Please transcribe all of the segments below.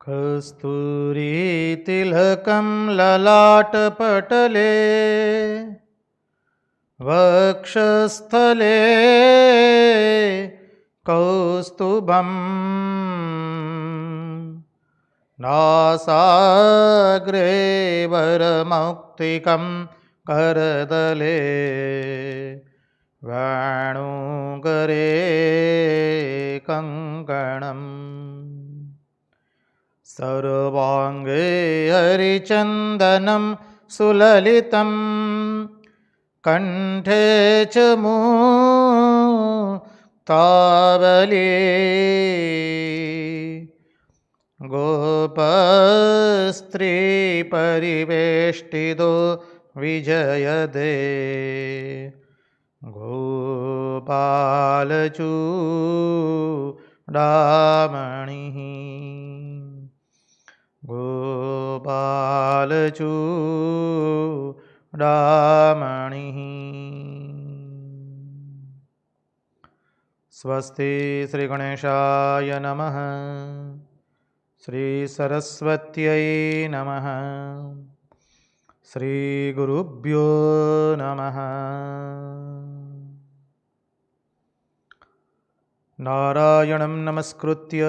कस्तूरीतिलकं ललाटपटले वक्षस्थले कौस्तुभम् नासाग्रे वरमौक्तिकं करदले वेणुकरे कङ्कणम् सर्वाङ्गे हरिचन्दनं सुललितं कण्ठे च मुक्तावली गोपस्त्रीपरिवेष्टितो विजयदे गोपालचूडामणिः गोपालचूडामणिः। स्वस्ति श्री गणेशाय नमः। श्री सरस्वत्यै नमः। श्री गुरुभ्यो नमः। नारायणं नमस्कृत्य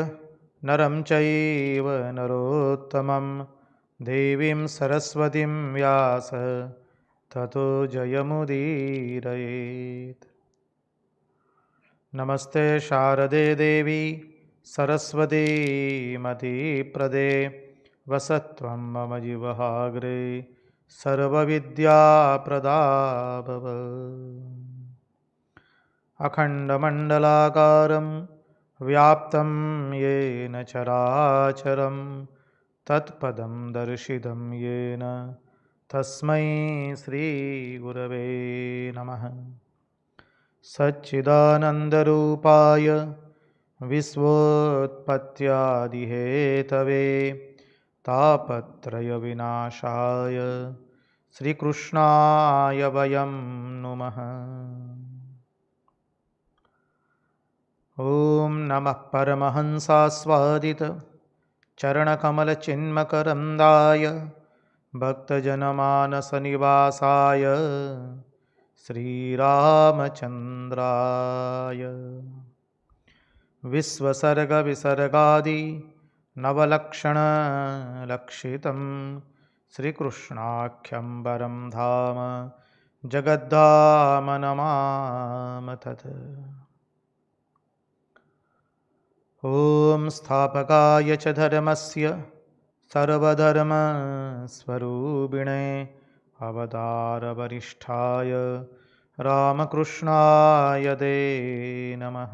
नरं चैव नरोत्तमं देवीं सरस्वतीं व्यास ततो जयमुदीरयेत्। नमस्ते शारदे देवी सरस्वती मतिप्रदे वसत्वं मम जिह्वाग्रे सर्वविद्याप्रदा भव। अखण्डमण्डलाकारं व्याप्तं येन चराचरं तत्पदं दर्शितं येन तस्मै श्रीगुरवे नमः। सच्चिदानन्दरूपाय विश्वोत्पत्त्यादिहेतवे तापत्रयविनाशाय श्रीकृष्णाय वयं नुमः। ॐ नमः परमहंसास्वादित चरणकमलचिन्मकरन्दाय भक्तजनमानसनिवासाय श्रीरामचन्द्राय विश्वसर्गविसर्गादि नवलक्षणलक्षितं श्रीकृष्णाख्यं वरं धाम जगद्धाम नमामि तत्। ॐ स्थापकाय च धर्मस्य सर्वधर्मस्वरूपिणे अवतारवरिष्ठाय रामकृष्णाय ते नमः।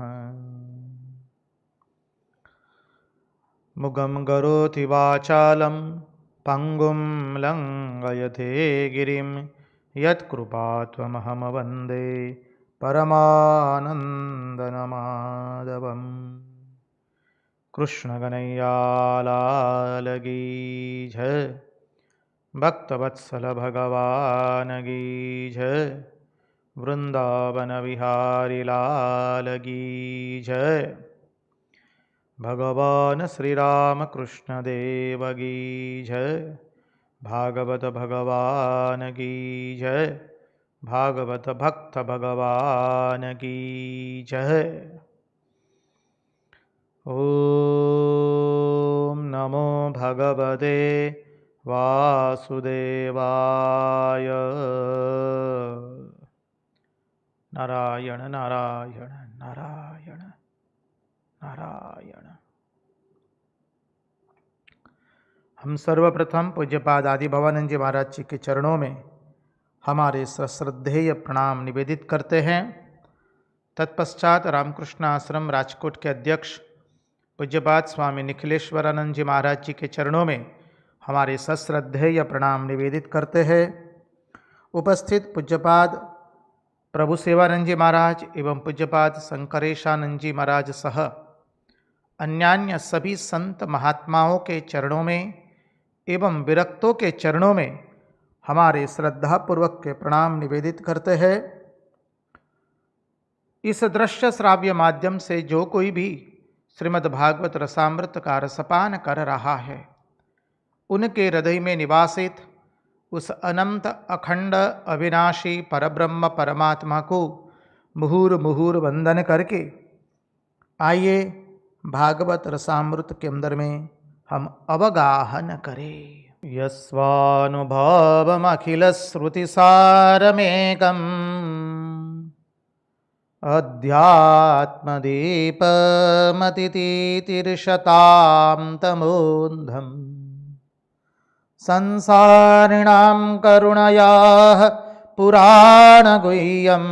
मुगं करोति वाचालं पङ्गुं लङ्घयते गिरिं यत्कृपात्वमहं वन्दे परमानन्दमाधवम्। कृष्णकन्हैयालाल की जय, भक्तवत्सल भगवान की जय, वृंदावन विहारी लाल की जय, भगवान श्री राम कृष्ण देव की जय, भागवत भगवान की जय, भागवत भक्त भगवान की जय। ॐ नमो भगवते वासुदेवाय। नारायण नारायण नारायण नारायण। हम सर्वप्रथम पूज्यपाद आदि भवानंद जी महाराज जी के चरणों में हमारे सश्रद्धेय प्रणाम निवेदित करते हैं। तत्पश्चात रामकृष्ण आश्रम राजकोट के अध्यक्ष पूज्यपाद स्वामी निखिलेश्वरानंद जी महाराज जी के चरणों में हमारे सश्रद्धेय प्रणाम निवेदित करते हैं। उपस्थित पूज्यपाद प्रभु सेवानंद जी महाराज एवं पूज्यपाद शंकरेशानंद जी महाराज सह अन्यान्य सभी संत महात्माओं के चरणों में एवं विरक्तों के चरणों में हमारे श्रद्धापूर्वक के प्रणाम निवेदित करते हैं। इस दृश्य श्राव्य माध्यम से जो कोई भी श्रीमद् भागवत रसामृत का रसपान कर रहा है, उनके हृदय में निवासित उस अनंत अखंड अविनाशी परब्रह्म परमात्मा को मुहुर मुहुर वंदन करके आइए भागवत रसामृत के अंदर में हम अवगाहन करें। यस्वानुभावमखिलश्रुतिसारमेकम् अध्यात्मदीपमतितीतिर्षतां तमोन्धम् संसारिणां करुणयाः पुराणगुह्यम्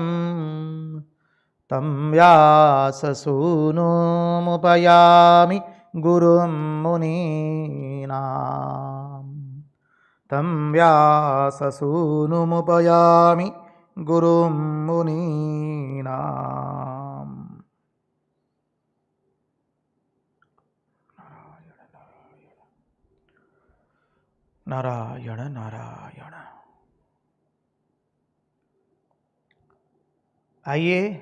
तं व्याससूनुमुपयामि गुरुं मुनीनाम् तं व्याससूनुमुपयामि गुरुं मुनीनाम्। नारायण नारायण। आइए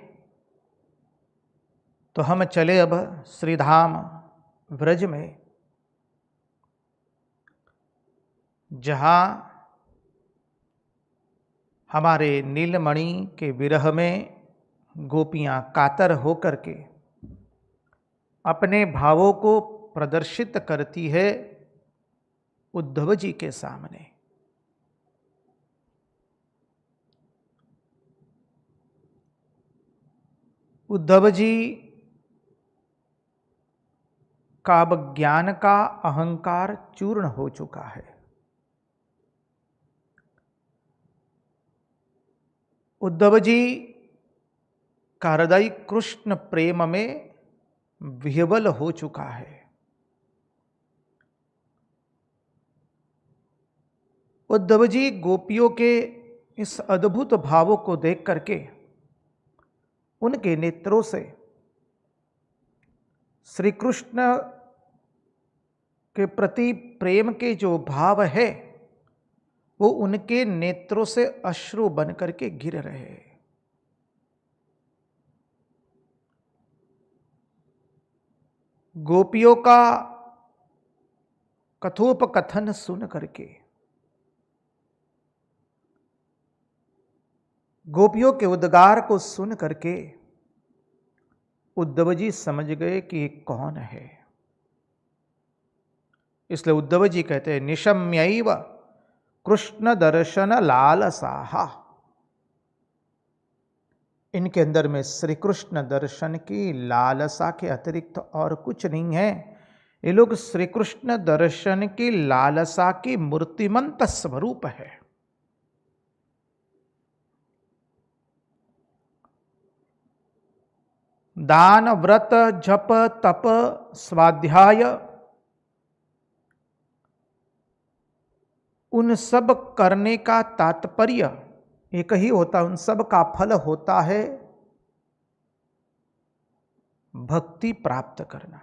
तो हम चले अब श्रीधाम व्रज में, जहाँ हमारे नीलमणि के विरह में गोपियाँ कातर होकर के अपने भावों को प्रदर्शित करती है उद्धव जी के सामने। उद्धव जी का अब ज्ञान का अहंकार चूर्ण हो चुका है। उद्धव जी का हृदय कृष्ण प्रेम में विह्वल हो चुका है। उद्धव जी गोपियों के इस अद्भुत भावों को देख करके उनके नेत्रों से श्री कृष्ण के प्रति प्रेम के जो भाव है वो उनके नेत्रों से अश्रु बन करके गिर रहे हैं। गोपियों का कथोपकथन सुन करके, गोपियों के उद्गार को सुन करके उद्धव जी समझ गए कि ये कौन है। इसलिए उद्धव जी कहते हैं निशम्यैव कृष्ण दर्शन लालसाहा। इनके अंदर में श्री कृष्ण दर्शन की लालसा के अतिरिक्त और कुछ नहीं है। ये लोग श्री कृष्ण दर्शन की लालसा की मूर्तिमंत स्वरूप है। दान व्रत जप तप स्वाध्याय उन सब करने का तात्पर्य एक ही होता है, उन सब का फल होता है भक्ति प्राप्त करना।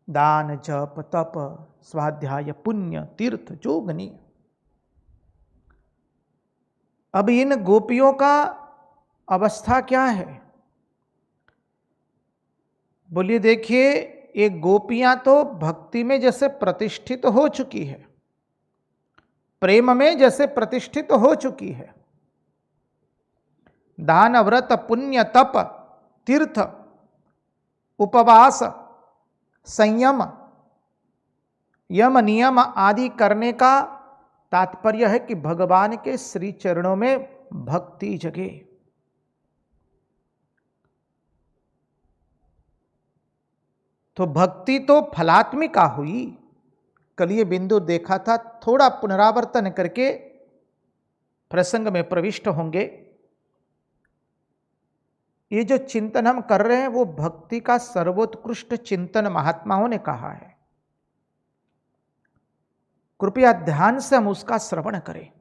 दान जप तप स्वाध्याय पुण्य तीर्थ जोगनी। अब इन गोपियों का अवस्था क्या है? बोलिए देखिए, ये गोपियां तो भक्ति में जैसे प्रतिष्ठित हो चुकी है, प्रेम में जैसे प्रतिष्ठित हो चुकी है। दान व्रत पुण्य तप तीर्थ उपवास संयम यम नियम आदि करने का तात्पर्य है कि भगवान के श्री चरणों में भक्ति जगे। तो भक्ति तो फलात्मिका हुई। कल ये बिंदु देखा था, थोड़ा पुनरावर्तन करके प्रसंग में प्रविष्ट होंगे। ये जो चिंतन हम कर रहे हैं वो भक्ति का सर्वोत्कृष्ट चिंतन महात्माओं ने कहा है। कृपया ध्यान से हम उसका श्रवण करें।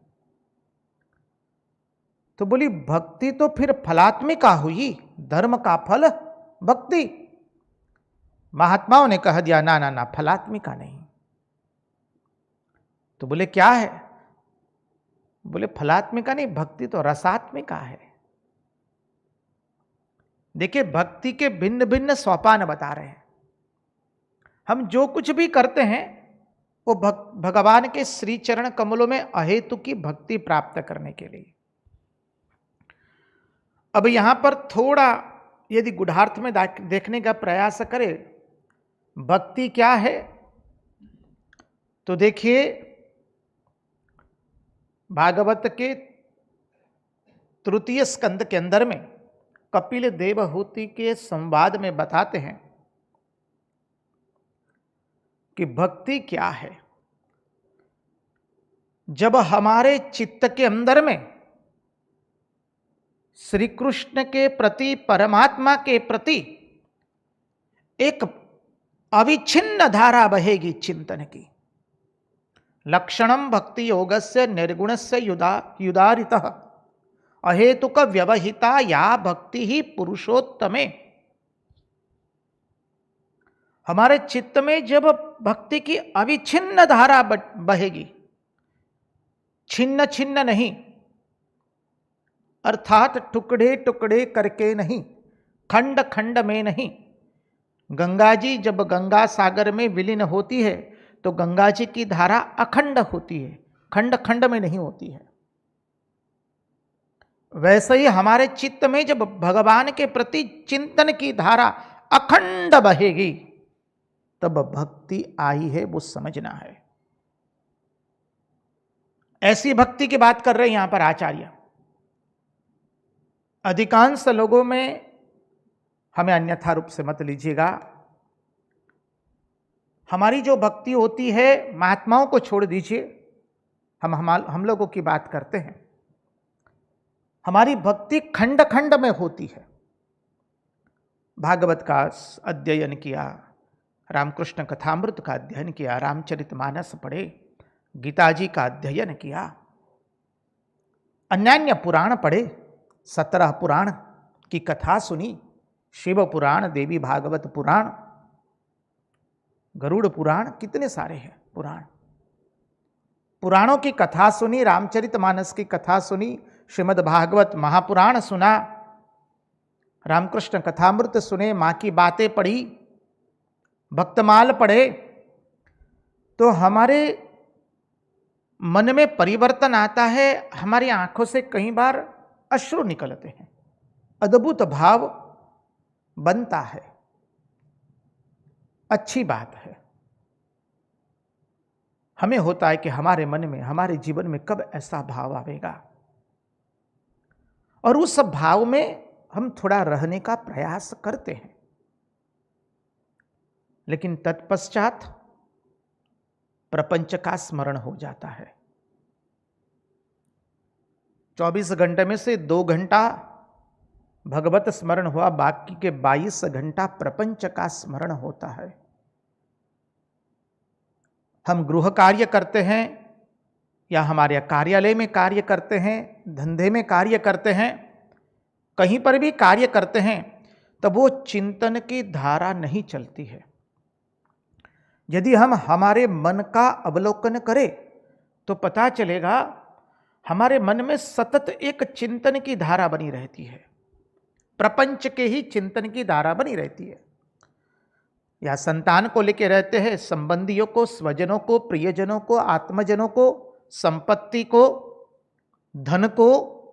तो बोली भक्ति तो फिर फलात्मिका हुई, धर्म का फल भक्ति। महात्माओं ने कह दिया ना ना ना, फलात्मिका नहीं। तो बोले क्या है? बोले फलात्मिका नहीं, भक्ति तो रसात्मिका है। देखिए, भक्ति के भिन्न भिन्न सोपान बता रहे हैं। हम जो कुछ भी करते हैं वो भगवान के श्री चरण कमलों में अहेतु की भक्ति प्राप्त करने के लिए। अब यहां पर थोड़ा यदि गूढ़ार्थ में देखने का प्रयास करें, भक्ति क्या है, तो देखिए भागवत के तृतीय स्कंद के अंदर में कपिल देवहूति के संवाद में बताते हैं कि भक्ति क्या है। जब हमारे चित्त के अंदर में श्री कृष्ण के प्रति, परमात्मा के प्रति एक अविच्छिन्न धारा बहेगी चिंतन की। लक्षणम भक्ति योगस्य निर्गुणस्य युदारितः अहेतुक व्यवहिता या भक्ति ही पुरुषोत्तमे। हमारे चित्त में जब भक्ति की अविच्छिन्न धारा बहेगी, छिन्न छिन्न नहीं, अर्थात टुकड़े टुकड़े करके नहीं, खंड खंड में नहीं। गंगा जी जब गंगा सागर में विलीन होती है तो गंगा जी की धारा अखंड होती है, खंड खंड में नहीं होती है। वैसे ही हमारे चित्त में जब भगवान के प्रति चिंतन की धारा अखंड बहेगी तब भक्ति आई है, वो समझना है। ऐसी भक्ति की बात कर रहे हैं यहां पर आचार्य। अधिकांश लोगों में, हमें अन्यथा रूप से मत लीजिएगा, हमारी जो भक्ति होती है, महात्माओं को छोड़ दीजिए, हम लोगों की बात करते हैं। हमारी भक्ति खंड खंड में होती है। भागवत का अध्ययन किया, रामकृष्ण कथामृत का अध्ययन किया, रामचरितमानस पढ़े, गीता जी का अध्ययन किया, अन्यान्य पुराण पढ़े, 17 पुराण की कथा सुनी, शिव पुराण, देवी भागवत पुराण, गरुड़ पुराण, कितने सारे हैं पुराण। पुराणों की कथा सुनी, रामचरितमानस की कथा सुनी, श्रीमद् भागवत महापुराण सुना, रामकृष्ण कथामृत सुने, मां की बातें पढ़ी, भक्तमाल पढ़े, तो हमारे मन में परिवर्तन आता है। हमारी आंखों से कई बार अश्रु निकलते हैं, अद्भुत भाव बनता है। अच्छी बात है। हमें होता है कि हमारे मन में, हमारे जीवन में कब ऐसा भाव आवेगा, और उस भाव में हम थोड़ा रहने का प्रयास करते हैं, लेकिन तत्पश्चात प्रपंच का स्मरण हो जाता है। 24 घंटे में से 2 घंटा भगवत स्मरण हुआ, बाकी के 22 घंटा प्रपंच का स्मरण होता है। हम गृह कार्य करते हैं या हमारे कार्यालय में कार्य करते हैं, धंधे में कार्य करते हैं, कहीं पर भी कार्य करते हैं, तब वो चिंतन की धारा नहीं चलती है। यदि हम हमारे मन का अवलोकन करें तो पता चलेगा हमारे मन में सतत एक चिंतन की धारा बनी रहती है, प्रपंच के ही चिंतन की धारा बनी रहती है। या संतान को लेकर रहते हैं, संबंधियों को, स्वजनों को, प्रियजनों को, आत्मजनों को, संपत्ति को, धन को,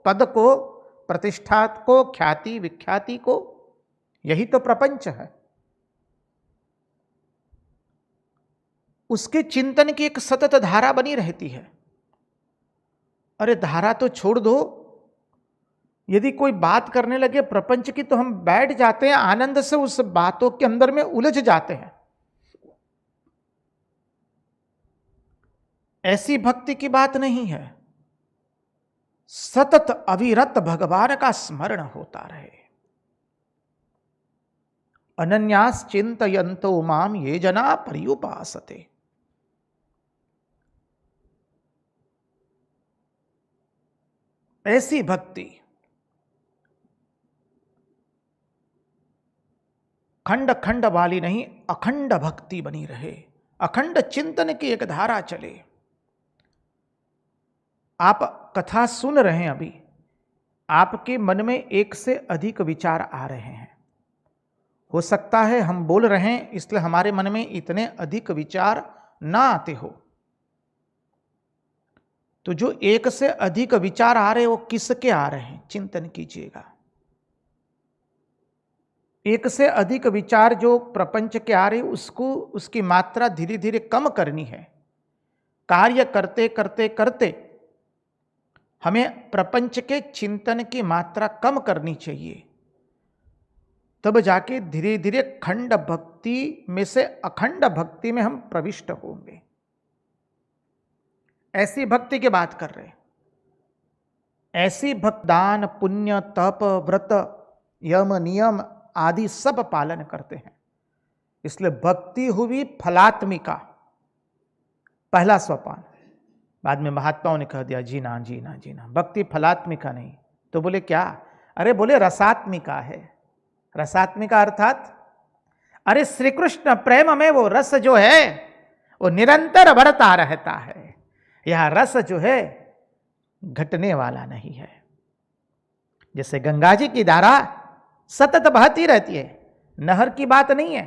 पद को, प्रतिष्ठा को, ख्याति विख्याति को, यही तो प्रपंच है। उसके चिंतन की एक सतत धारा बनी रहती है। अरे धारा तो छोड़ दो, यदि कोई बात करने लगे प्रपंच की तो हम बैठ जाते हैं, आनंद से उस बातों के अंदर में उलझ जाते हैं। ऐसी भक्ति की बात नहीं है। सतत अविरत भगवान का स्मरण होता रहे। अनन्यास चिंतयन्तो माम ये जना पर्युपासते। ऐसी भक्ति खंड खंड वाली नहीं, अखंड भक्ति बनी रहे, अखंड चिंतन की एक धारा चले। आप कथा सुन रहे हैं, अभी आपके मन में एक से अधिक विचार आ रहे हैं, हो सकता है हम बोल रहे हैं इसलिए हमारे मन में इतने अधिक विचार ना आते हो। तो जो एक से अधिक विचार आ रहे वो किसके आ रहे हैं, चिंतन कीजिएगा। एक से अधिक विचार जो प्रपंच के आ रहे उसको, उसकी मात्रा धीरे धीरे कम करनी है। कार्य करते करते करते हमें प्रपंच के चिंतन की मात्रा कम करनी चाहिए, तब जाके धीरे धीरे खंड भक्ति में से अखंड भक्ति में हम प्रविष्ट होंगे। ऐसी भक्ति की बात कर रहे हैं। ऐसी भक्त दान पुण्य तप व्रत यम नियम आदि सब पालन करते हैं। इसलिए भक्ति हुई फलात्मिका, पहला सोपान। बाद में महात्माओं ने कह दिया जीना जीना जीना, भक्ति फलात्मिका नहीं। तो बोले क्या? अरे बोले रसात्मिका है। रसात्मिका अर्थात अरे श्री कृष्ण प्रेम में वो रस जो है वो निरंतर बढ़ता रहता है। यह रस जो है घटने वाला नहीं है। जैसे गंगा जी की धारा सतत बहती रहती है, नहर की बात नहीं है।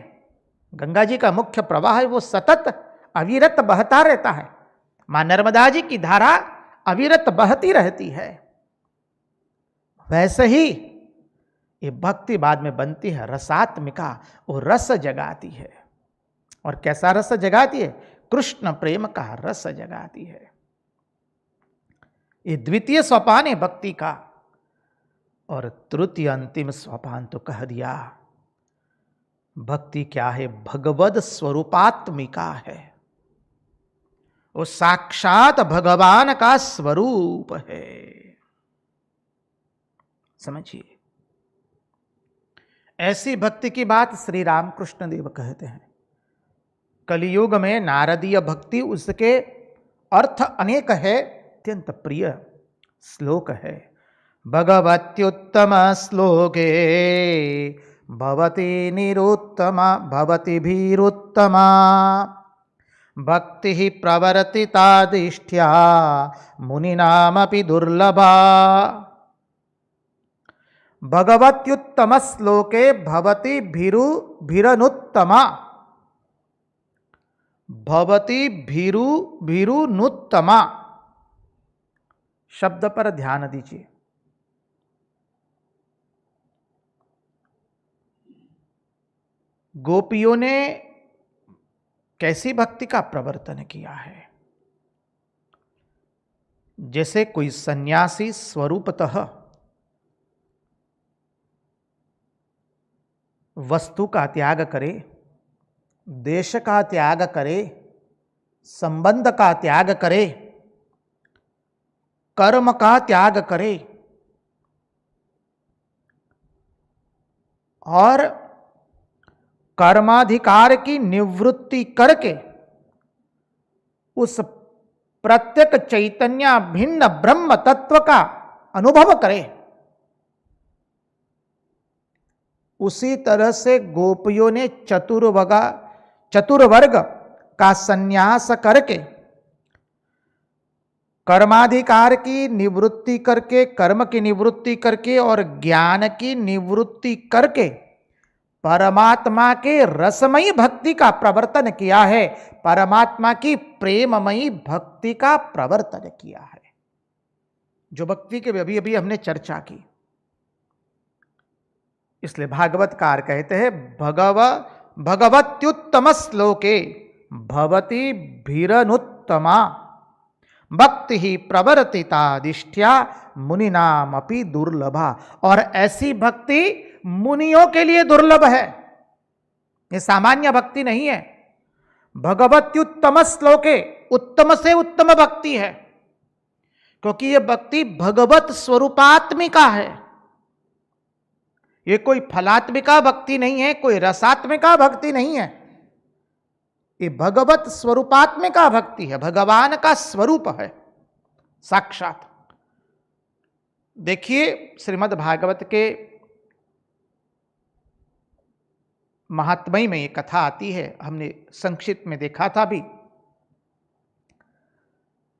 गंगा जी का मुख्य प्रवाह है वो सतत अविरत बहता रहता है। मां नर्मदा जी की धारा अविरत बहती रहती है। वैसे ही ये भक्ति बाद में बनती है रसात्मिका, वो रस जगाती है। और कैसा रस जगाती है? कृष्ण प्रेम का रस जगाती है। ये द्वितीय सोपान है भक्ति का। और तृतीय अंतिम सोपान तो कह दिया, भक्ति क्या है? भगवद स्वरूपात्मिका है। वो साक्षात भगवान का स्वरूप है। समझिए, ऐसी भक्ति की बात श्री रामकृष्ण देव कहते हैं। कलियुग में नारदीय भक्ति, उसके अर्थ अनेक है। अत्यंत प्रिय श्लोक है, भगवत्युत्तम श्लोके भवति निरुत्तमा भवति भीरुत्तमा भक्ति ही प्रवर्तितादिष्ठ्या मुनिनामपि दुर्लभा। भगवत्युत्तम श्लोके भवति भीरुनुत्तमा भवति भीरुनुत्तमा शब्द पर ध्यान दीजिए। गोपियों ने कैसी भक्ति का प्रवर्तन किया है? जैसे कोई सन्यासी स्वरूपतः वस्तु का त्याग करे, देश का त्याग करे, संबंध का त्याग करे, कर्म का त्याग करे और कर्माधिकार की निवृत्ति करके उस प्रत्यक चैतन्य भिन्न ब्रह्म तत्व का अनुभव करे, उसी तरह से गोपियों ने चतुर्वर्ग का संन्यास करके, कर्माधिकार की निवृत्ति करके, कर्म की निवृत्ति करके और ज्ञान की निवृत्ति करके परमात्मा के रसमयी भक्ति का प्रवर्तन किया है। परमात्मा की प्रेममयी भक्ति का प्रवर्तन किया है, जो भक्ति के अभी अभी हमने चर्चा की। इसलिए भागवतकार कहते हैं भगवत्युत्तम श्लोके भवति भीरनुत्तमा भक्ति ही प्रवर्तितादिष्ठ्या मुनिनामपि दुर्लभा। और ऐसी भक्ति मुनियों के लिए दुर्लभ है, ये सामान्य भक्ति नहीं है। भगवत्युत्तम श्लोके उत्तम से उत्तम भक्ति है, क्योंकि यह भक्ति भगवत स्वरूपात्मिका है। ये कोई फलात्मिका भक्ति नहीं है, कोई रसात्मिका भक्ति नहीं है। ये भगवत स्वरूपात्मिका भक्ति है, भगवान का स्वरूप है साक्षात। देखिए श्रीमद् भागवत के महात्म्य में ये कथा आती है, हमने संक्षिप्त में देखा था भी।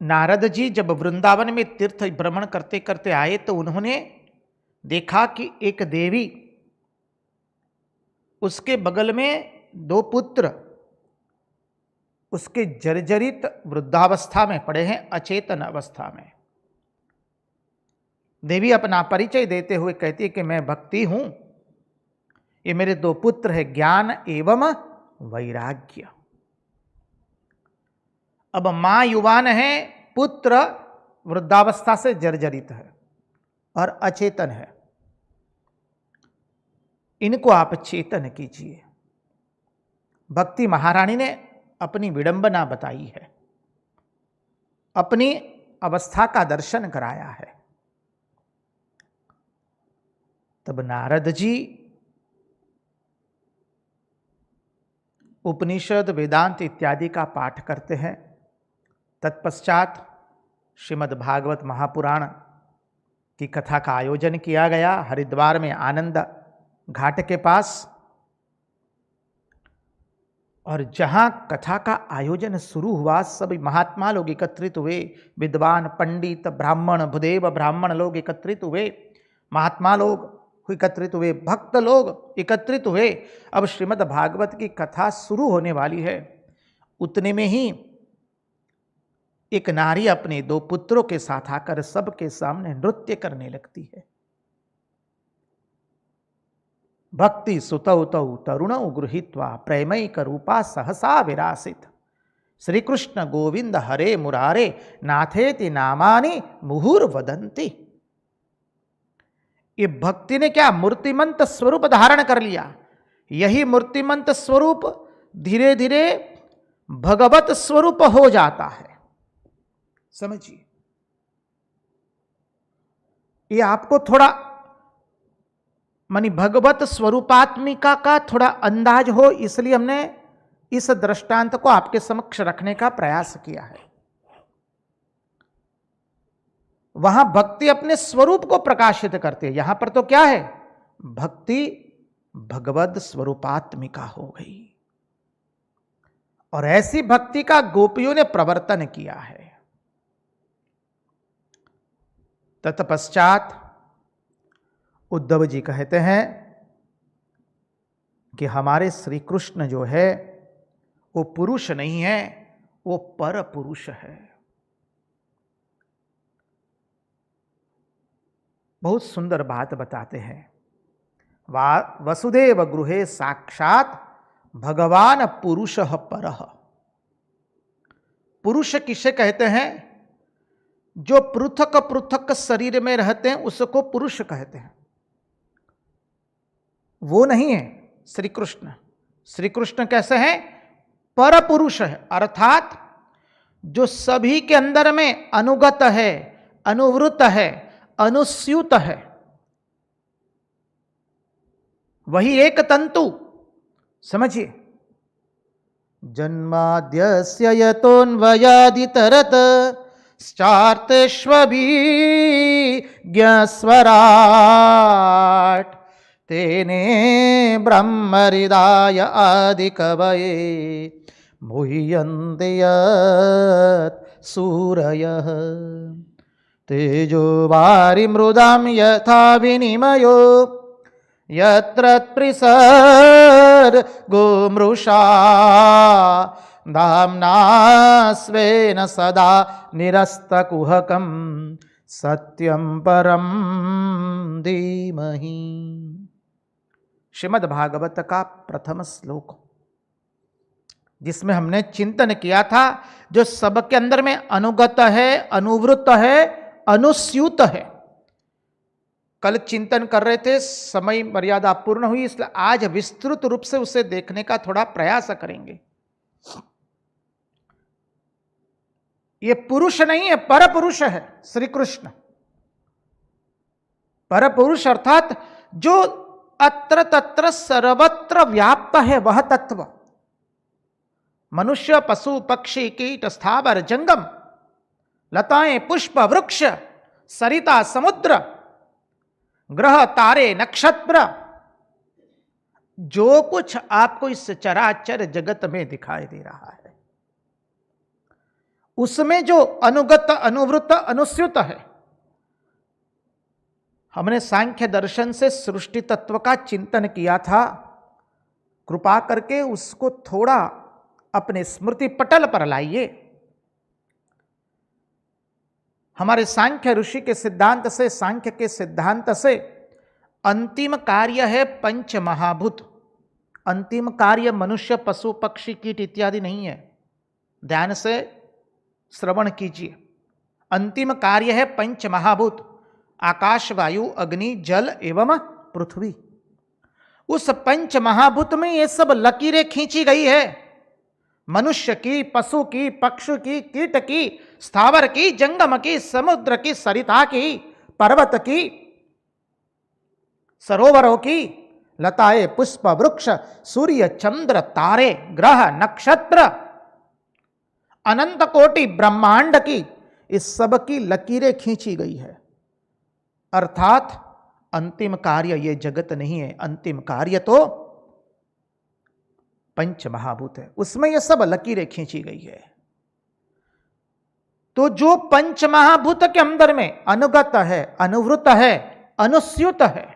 नारद जी जब वृंदावन में तीर्थ भ्रमण करते करते आए तो उन्होंने देखा कि एक देवी उसके बगल में 2 पुत्र उसके जर्जरित वृद्धावस्था में पड़े हैं, अचेतन अवस्था में। देवी अपना परिचय देते हुए कहती है कि मैं भक्ति हूं, ये मेरे 2 पुत्र हैं, ज्ञान एवं वैराग्य। अब मां युवान है, पुत्र वृद्धावस्था से जर्जरित है और अचेतन है, इनको आप चेतन कीजिए। भक्ति महारानी ने अपनी विडंबना बताई है, अपनी अवस्था का दर्शन कराया है। तब नारद जी उपनिषद, वेदांत इत्यादि का पाठ करते हैं। तत्पश्चात श्रीमद् भागवत महापुराण की कथा का आयोजन किया गया हरिद्वार में आनंद घाट के पास। और जहां कथा का आयोजन शुरू हुआ, सभी महात्मा लोग एकत्रित हुए, विद्वान, पंडित, ब्राह्मण, भूदेव ब्राह्मण लोग एकत्रित हुए, महात्मा लोग एकत्रित हुए, भक्त लोग एकत्रित हुए। अब श्रीमद् भागवत की कथा शुरू होने वाली है। उतने में ही एक नारी अपने 2 पुत्रों के साथ आकर सबके सामने नृत्य करने लगती है। भक्ति सुतौ तौ तरुणौ गृहीत्वा प्रेमैक रूपा सहसा विरासित, श्री कृष्ण गोविंद हरे मुरारे नाथेति नामानि मुहुर्वदन्ति। ये भक्ति ने क्या मूर्तिमंत स्वरूप धारण कर लिया। यही मूर्तिमंत स्वरूप धीरे धीरे भगवत स्वरूप हो जाता है। समझिए, ये आपको थोड़ा मानी भगवत स्वरूपात्मिका का थोड़ा अंदाज हो, इसलिए हमने इस दृष्टांत को आपके समक्ष रखने का प्रयास किया है। वहां भक्ति अपने स्वरूप को प्रकाशित करती है, यहां पर तो क्या है, भक्ति भगवत स्वरूपात्मिका हो गई। और ऐसी भक्ति का गोपियों ने प्रवर्तन किया है। तत्पश्चात उद्धव जी कहते हैं कि हमारे श्री कृष्ण जो है वो पुरुष नहीं है, वो पर पुरुष है। बहुत सुंदर बात बताते हैं। वसुदेव गृहे साक्षात भगवान पुरुषः परः। पुरुष किसे कहते हैं? जो पृथक पृथक शरीर में रहते हैं उसको पुरुष कहते हैं। वो नहीं है श्री कृष्ण। श्री कृष्ण कैसे हैं? पर पुरुष है, अर्थात जो सभी के अंदर में अनुगत है, अनुवृत्त है, अनुस्यूत है, वही एक तंतु। समझिए, जन्माद्यस्य यतोऽन्वयादितरत स्टार्तेष्वभिज्ञस्वराट् तेने ब्रह्महृदाय आदिकवये मुह्यन्ते यत् सूरयः तेजो वारिमृदां यथा विनिमयो यत्र त्रिसर्गो मृषा धाम्ना स्वेन सदा निरस्तकुहकं सत्यं परं धीमहि। श्रीमद् भागवत का प्रथम श्लोक, जिसमें हमने चिंतन किया था, जो सबके अंदर में अनुगत है, अनुवृत्त है, अनुस्यूत है। कल चिंतन कर रहे थे, समय मर्यादा पूर्ण हुई, इसलिए आज विस्तृत रूप से उसे देखने का थोड़ा प्रयास करेंगे। ये पुरुष नहीं है, पर पुरुष है श्री कृष्ण। पर पुरुष अर्थात जो अत्र तत्र सर्वत्र व्याप्त है, वह तत्व। मनुष्य, पशु, पक्षी, कीट, स्थावर, जंगम, लताएं, पुष्प, वृक्ष, सरिता, समुद्र, ग्रह, तारे, नक्षत्र, जो कुछ आपको इस चराचर जगत में दिखाई दे रहा है, उसमें जो अनुगत, अनुवृत्त, अनुस्यूत है। हमने सांख्य दर्शन से सृष्टि तत्व का चिंतन किया था। कृपा करके उसको थोड़ा अपने स्मृति पटल पर लाइए। हमारे सांख्य ऋषि के सिद्धांत से, सांख्य के सिद्धांत से अंतिम कार्य है पंच महाभूत। अंतिम कार्य मनुष्य, पशु, पक्षी, कीट इत्यादि नहीं है। ध्यान से श्रवण कीजिए। अंतिम कार्य है पंच महाभूत, आकाश, वायु, अग्नि, जल एवं पृथ्वी। उस पंच महाभूत में ये सब लकीरें खींची गई है। मनुष्य की, पशु की, पक्षी की, कीट की, स्थावर की, जंगम की, समुद्र की, सरिता की, पर्वत की, सरोवरों की, लताएं, पुष्प, वृक्ष, सूर्य, चंद्र, तारे, ग्रह, नक्षत्र, अनंत कोटि ब्रह्मांड की, इस सब की लकीरें खींची गई है। अर्थात अंतिम कार्य ये जगत नहीं है, अंतिम कार्य तो पंच महाभूत है, उसमें ये सब लकीरें खींची गई है। तो जो पंच महाभूत के अंदर में अनुगत है, अनुवृत है, अनुस्यूत है,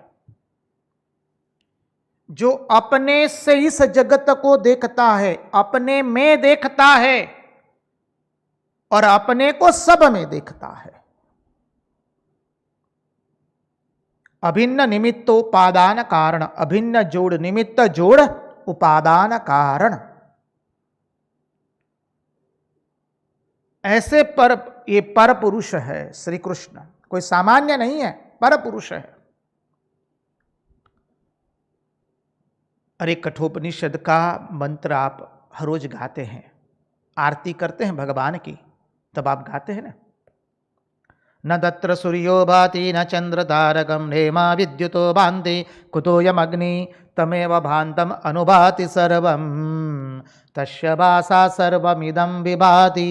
जो अपने से इस जगत को देखता है, अपने में देखता है और अपने को सब में देखता है। अभिन्न निमित्तोपादान कारण, अभिन्न जोड़ निमित्त जोड़ उपादान कारण। ऐसे पर ये पर पुरुष है श्री कृष्ण, कोई सामान्य नहीं है, पर पुरुष है। अरे कठोपनिषद का मंत्र आप हर रोज गाते हैं, आरती करते हैं भगवान की, तब आप गाते हैं ना, न तत्र सूर्यो भाति न चंद्र तारकम नेमा विद्युतो भान्ति कुतोऽयम् अग्नि तमेव भान्तम् अनुभाति सर्वं तस्य भासा सर्वमिदं विभाति।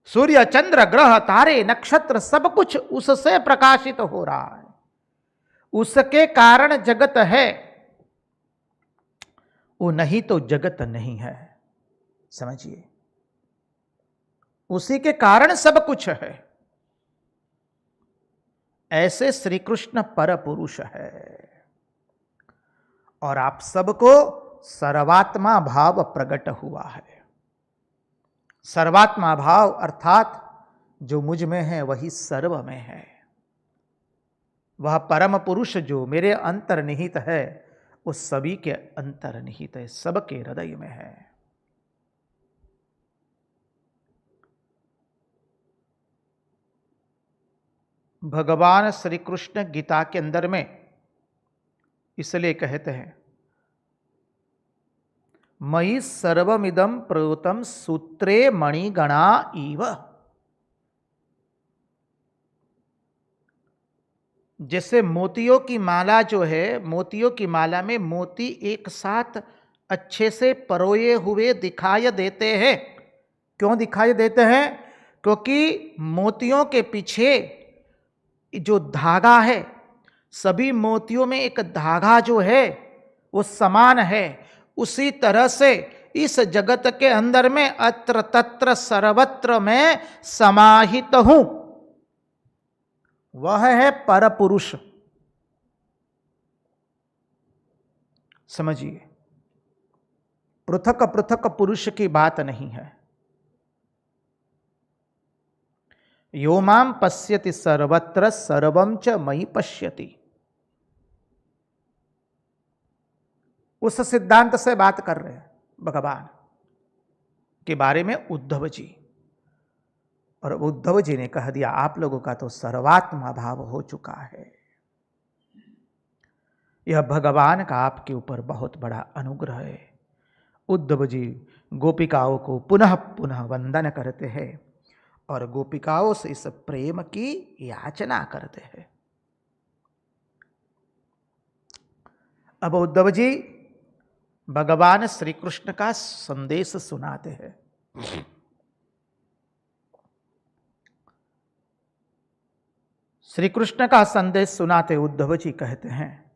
सूर्य, चंद्र, ग्रह, तारे, नक्षत्र सब कुछ उससे प्रकाशित हो रहा है, उसके कारण जगत है। वो नहीं तो जगत नहीं है, समझिए, उसी के कारण सब कुछ है। ऐसे श्री कृष्ण पर पुरुष है और आप सबको सर्वात्मा भाव प्रकट हुआ है। सर्वात्मा भाव अर्थात जो मुझ में है वही सर्व में है। वह परम पुरुष जो मेरे अंतर्निहित है वो सभी के अंतर्निहित है, सबके हृदय में है। भगवान श्री कृष्ण गीता के अंदर में इसलिए कहते हैं, मयि सर्वमिदं प्रयुतं सूत्रे मणिगणा इव। जैसे मोतियों की माला जो है, मोतियों की माला में मोती एक साथ अच्छे से परोए हुए दिखाई देते हैं। क्यों दिखाई देते हैं? क्योंकि मोतियों के पीछे जो धागा है, सभी मोतियों में एक धागा जो है वो समान है। उसी तरह से इस जगत के अंदर में अत्र तत्र सर्वत्र में समाहित हूं, वह है पर पुरुष। समझिए, पृथक पृथक पुरुष की बात नहीं है। यो मां पश्यति सर्वत्र सर्वं च मयि पश्यति, उस सिद्धांत से बात कर रहे हैं भगवान के बारे में उद्धव जी। और उद्धव जी ने कह दिया आप लोगों का तो सर्वात्मा भाव हो चुका है। यह भगवान का आपके ऊपर बहुत बड़ा अनुग्रह है। उद्धव जी गोपिकाओं को पुनः पुनः वंदन करते हैं और गोपिकाओं से इस प्रेम की याचना करते हैं। अब उद्धव जी भगवान श्री कृष्ण का संदेश सुनाते हैं। श्री कृष्ण का संदेश सुनाते उद्धव जी कहते हैं,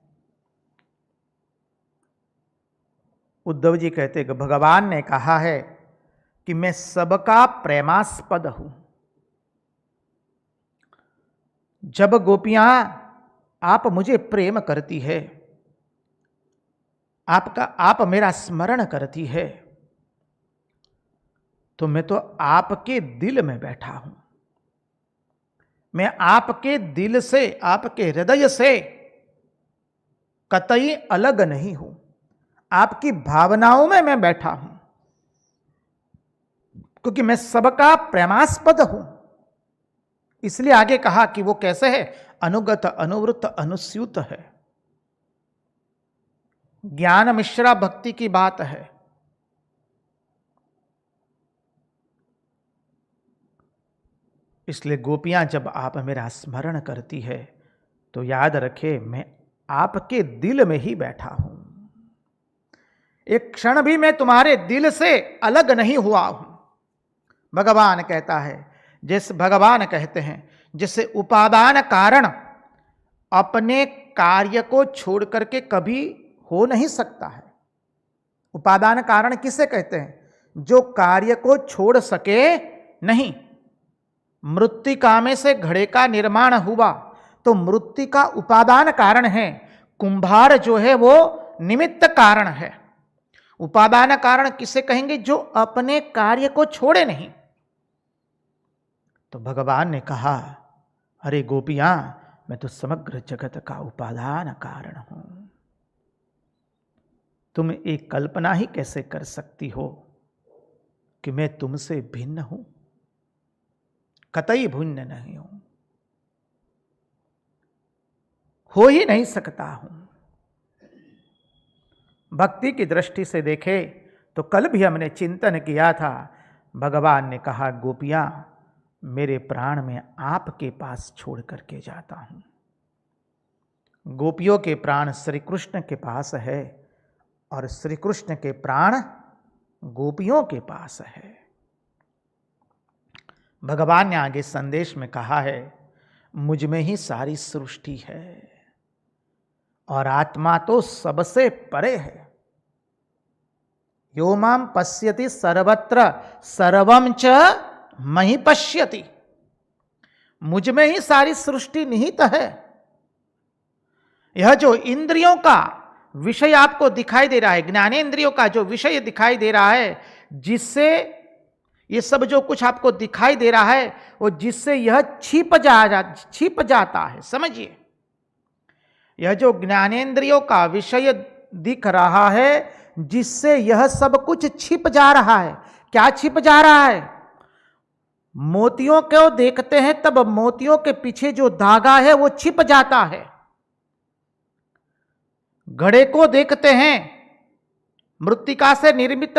उद्धव जी कहते कि भगवान ने कहा है कि मैं सबका प्रेमास्पद हूं। जब गोपियां आप मुझे प्रेम करती है आप मेरा स्मरण करती है तो मैं तो आपके दिल में बैठा हूं। मैं आपके दिल से, आपके हृदय से कतई अलग नहीं हूं। आपकी भावनाओं में मैं बैठा हूं, क्योंकि मैं सबका प्रेमास्पद हूं। इसलिए आगे कहा कि वो कैसे है, अनुगत अनुवृत्त अनुस्यूत है। ज्ञान मिश्रा भक्ति की बात है। इसलिए गोपियां जब आप मेरा स्मरण करती है तो याद रखे मैं आपके दिल में ही बैठा हूं। एक क्षण भी मैं तुम्हारे दिल से अलग नहीं हुआ हूं। भगवान कहता है, जैसे भगवान कहते हैं, जैसे उपादान कारण अपने कार्य को छोड़ करके कभी हो नहीं सकता है। उपादान कारण किसे कहते हैं? जो कार्य को छोड़ सके नहीं। मृत्तिका में से घड़े का निर्माण हुआ तो मृत्तिका उपादान कारण है, कुंभार जो है वो निमित्त कारण है। उपादान कारण किसे कहेंगे? जो अपने कार्य को छोड़े नहीं। तो भगवान ने कहा, अरे गोपियां, मैं तो समग्र जगत का उपादान कारण हूं। तुम एक कल्पना ही कैसे कर सकती हो कि मैं तुमसे भिन्न हूं? कतई भिन्न नहीं हूं, हो ही नहीं सकता हूं। भक्ति की दृष्टि से देखे तो कल भी हमने चिंतन किया था। भगवान ने कहा, गोपियां, मेरे प्राण में आपके पास छोड़ करके जाता हूं। गोपियों के प्राण श्री कृष्ण के पास है और श्री कृष्ण के प्राण गोपियों के पास है। भगवान ने आगे संदेश में कहा है, मुझ में ही सारी सृष्टि है और आत्मा तो सबसे परे है। यो माम पश्यति सर्वत्र सर्वम च मही पश्यति। मुझ में ही सारी सृष्टि निहित है। यह जो इंद्रियों का विषय आपको दिखाई दे रहा है, ज्ञानेंद्रियों का जो विषय दिखाई दे रहा है, जिससे ये सब जो कुछ आपको दिखाई दे रहा है, वो जिससे यह छिप जाता है। समझिए, यह जो ज्ञानेंद्रियों का विषय दिख रहा है, जिससे यह सब कुछ छिप जा रहा है। क्या छिप जा रहा है? मोतियों को देखते हैं तब मोतियों के पीछे जो धागा है वो छिप जाता है। घड़े को देखते हैं, मृत्तिका से निर्मित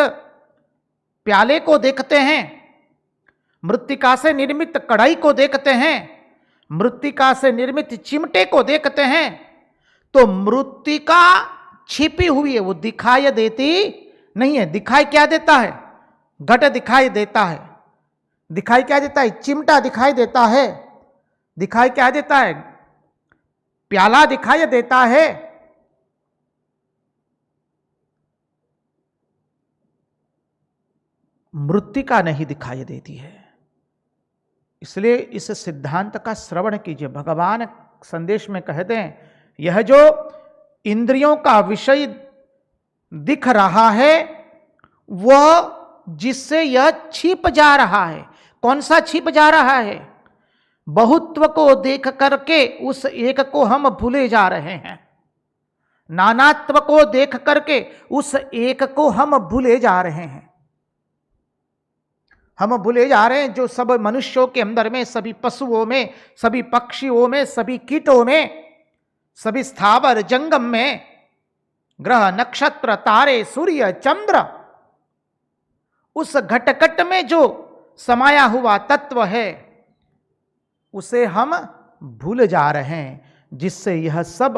प्याले को देखते हैं, मृत्तिका से निर्मित कढ़ाई को देखते हैं, मृत्तिका से निर्मित चिमटे को देखते हैं, तो मृत्तिका छिपी हुई है, वो दिखाई देती नहीं है। दिखाई क्या देता है? घट दिखाई देता है। दिखाई क्या देता है? चिमटा दिखाई देता है। दिखाई क्या देता है? प्याला दिखाई देता है। मृत्तिका नहीं दिखाई देती है। इसलिए इस सिद्धांत का श्रवण कीजिए। भगवान संदेश में कहते हैं, यह जो इंद्रियों का विषय दिख रहा है, वह जिससे यह छिप जा रहा है। कौन सा छिप जा रहा है? बहुत्व को देख करके उस एक को हम भूले जा रहे हैं। नानात्व को देख करके उस एक को हम भूले जा रहे हैं। हम भूले जा रहे हैं जो सब मनुष्यों के अंदर में, सभी पशुओं में, सभी पक्षियों में, सभी कीटों में, सभी स्थावर जंगम में, ग्रह नक्षत्र तारे सूर्य चंद्र, उस घटकट में जो समाया हुआ तत्व है, उसे हम भूल जा रहे हैं। जिससे यह सब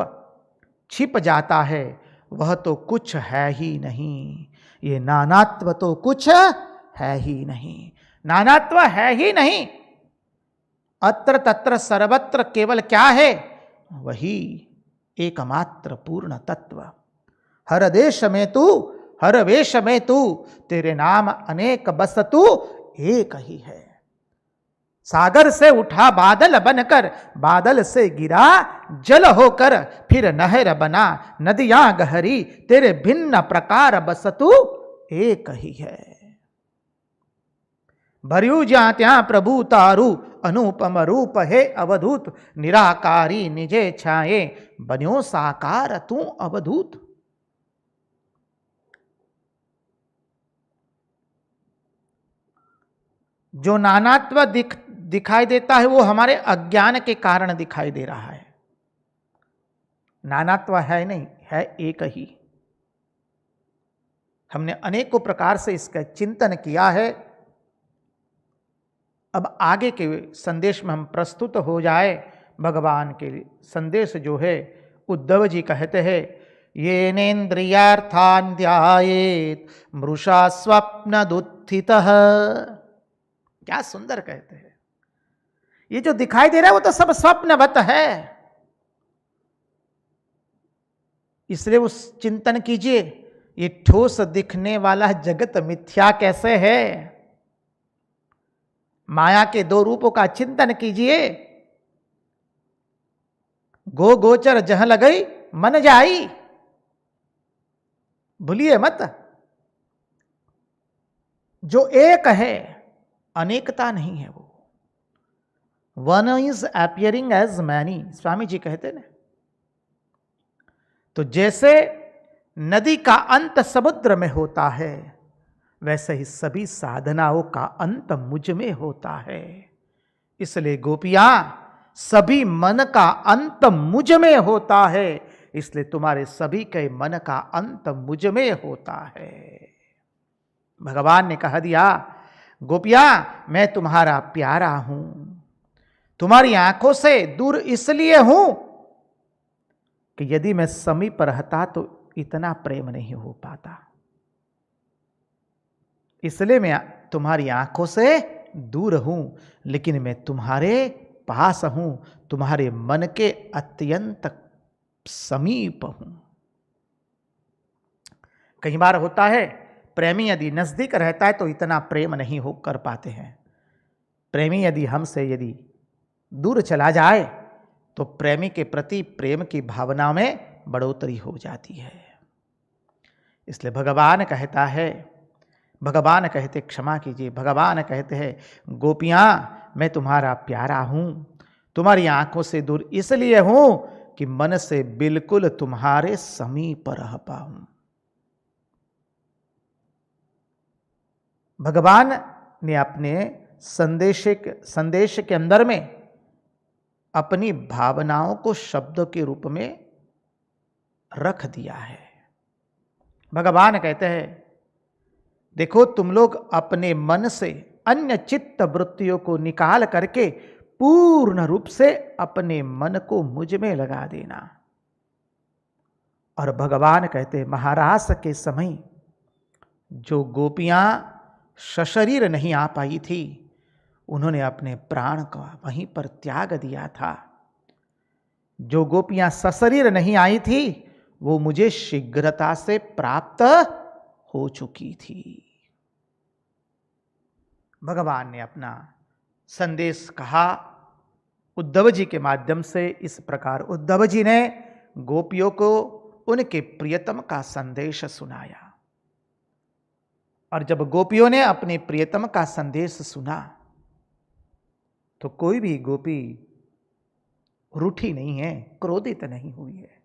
छिप जाता है, वह तो कुछ है ही नहीं। ये नानात्व तो कुछ है ही नहीं। नानात्व है ही नहीं। अत्र तत्र सर्वत्र केवल क्या है? वही एकमात्र पूर्ण तत्व। हर देश में तू, हर वेश में तू, तेरे नाम अनेक बस तू एक ही है। सागर से उठा बादल बनकर, बादल से गिरा जल होकर, फिर नहर बना नदियां गहरी, तेरे भिन्न प्रकार बसतु एक ही है। भर्यू ज्या त्या प्रभु तारू, अनुपम रूप है अवधूत, निराकारी निजे छाए, बन्यो साकार तू अवधूत। जो नानात्व दिखाई देता है वो हमारे अज्ञान के कारण दिखाई दे रहा है। नानात्व है नहीं, है एक ही। हमने अनेकों प्रकार से इसका चिंतन किया है। अब आगे के संदेश में हम प्रस्तुत हो जाए। भगवान के संदेश जो है, उद्धव जी कहते हैं, ये नेन्द्रियार्थान ध्यायेत मृषा स्वप्न दुत्थितः। क्या सुंदर कहते हैं। ये जो दिखाई दे रहा है वो तो सब स्वप्नवत है। इसलिए उस चिंतन कीजिए, ये ठोस दिखने वाला जगत मिथ्या कैसे है। माया के दो रूपों का चिंतन कीजिए। गो गोचर जहां लगई मन जाई, भूलिए मत। जो एक है, अनेकता नहीं है। वो one is appearing as many, Swami ji कहते ना। तो जैसे नदी का अंत समुद्र में होता है, वैसे ही सभी साधनाओं का अंत मुझ में होता है। इसलिए गोपियां, सभी मन का अंत मुझ में होता है। इसलिए तुम्हारे सभी के मन का अंत मुझ में होता है। भगवान ने कह दिया, गोपियां मैं तुम्हारा प्यारा हूं, तुम्हारी आंखों से दूर इसलिए हूं कि यदि मैं समीप रहता तो इतना प्रेम नहीं हो पाता। इसलिए मैं तुम्हारी आंखों से दूर हूं, लेकिन मैं तुम्हारे पास हूं, तुम्हारे मन के अत्यंत समीप हूं। कई बार होता है, प्रेमी यदि नजदीक रहता है तो इतना प्रेम नहीं हो कर पाते हैं। प्रेमी यदि हमसे यदि दूर चला जाए तो प्रेमी के प्रति प्रेम की भावना में बढ़ोतरी हो जाती है। इसलिए भगवान कहता है, भगवान कहते, क्षमा कीजिए, भगवान कहते हैं, गोपियां मैं तुम्हारा प्यारा हूं, तुम्हारी आंखों से दूर इसलिए हूं कि मन से बिल्कुल तुम्हारे समीप रह पाऊं। भगवान ने अपने संदेश के अंदर में अपनी भावनाओं को शब्द के रूप में रख दिया है। भगवान कहते हैं, देखो तुम लोग अपने मन से अन्य चित्त वृत्तियों को निकाल करके पूर्ण रूप से अपने मन को मुझ में लगा देना। और भगवान कहते हैं, महारास के समय जो गोपियां सशरीर नहीं आ पाई थी, उन्होंने अपने प्राण का वहीं पर त्याग दिया था। जो गोपियां सशरीर नहीं आई थी, वो मुझे शीघ्रता से प्राप्त हो चुकी थी। भगवान ने अपना संदेश कहा उद्धव जी के माध्यम से। इस प्रकार उद्धव जी ने गोपियों को उनके प्रियतम का संदेश सुनाया। और जब गोपियों ने अपने प्रियतम का संदेश सुना तो कोई भी गोपी रूठी नहीं है, क्रोधित नहीं हुई है।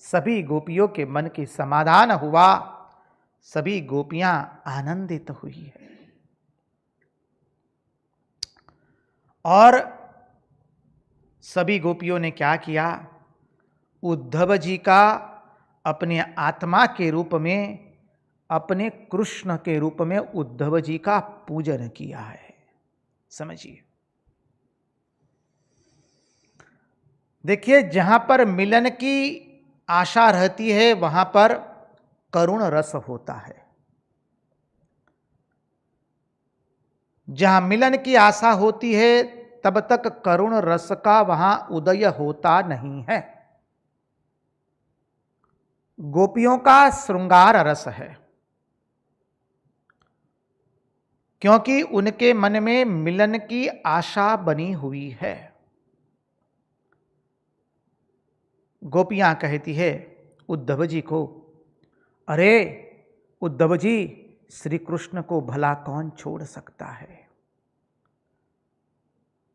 सभी गोपियों के मन की समाधान हुआ, सभी गोपियां आनंदित हुई है। और सभी गोपियों ने क्या किया, उद्धव जी का अपने आत्मा के रूप में, अपने कृष्ण के रूप में उद्धव जी का पूजन किया है। समझिए, देखिए, जहां पर मिलन की आशा रहती है वहां पर करुण रस होता है। जहां मिलन की आशा होती है तब तक करुण रस का वहां उदय होता नहीं है। गोपियों का श्रृंगार रस है, क्योंकि उनके मन में मिलन की आशा बनी हुई है। गोपियां कहती है उद्धव जी को, अरे उद्धव जी, श्री कृष्ण को भला कौन छोड़ सकता है?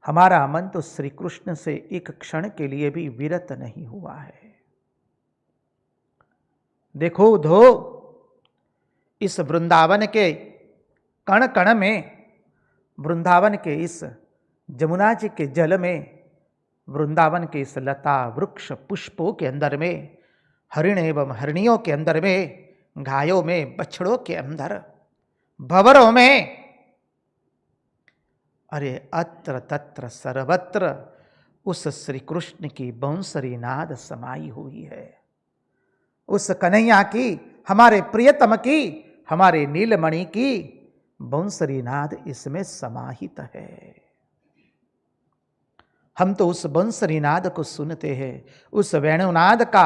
हमारा मन तो श्री कृष्ण से एक क्षण के लिए भी विरत नहीं हुआ है। देखो उद्धव, इस वृंदावन के कण कण में, वृंदावन के इस जमुना जी के जल में, वृंदावन के इस लता वृक्ष पुष्पों के अंदर में, हरिण एवं हरिणियों के अंदर में, गायों में, बछड़ों के अंदर, भंवरों में, अरे अत्र तत्र सर्वत्र उस श्री कृष्ण की बांसुरी नाद समाई हुई है। उस कन्हैया की, हमारे प्रियतम की, हमारे नीलमणि की बांसुरी नाद इसमें समाहित है। हम तो उस बांसुरी नाद को सुनते हैं, उस वेणुनाद का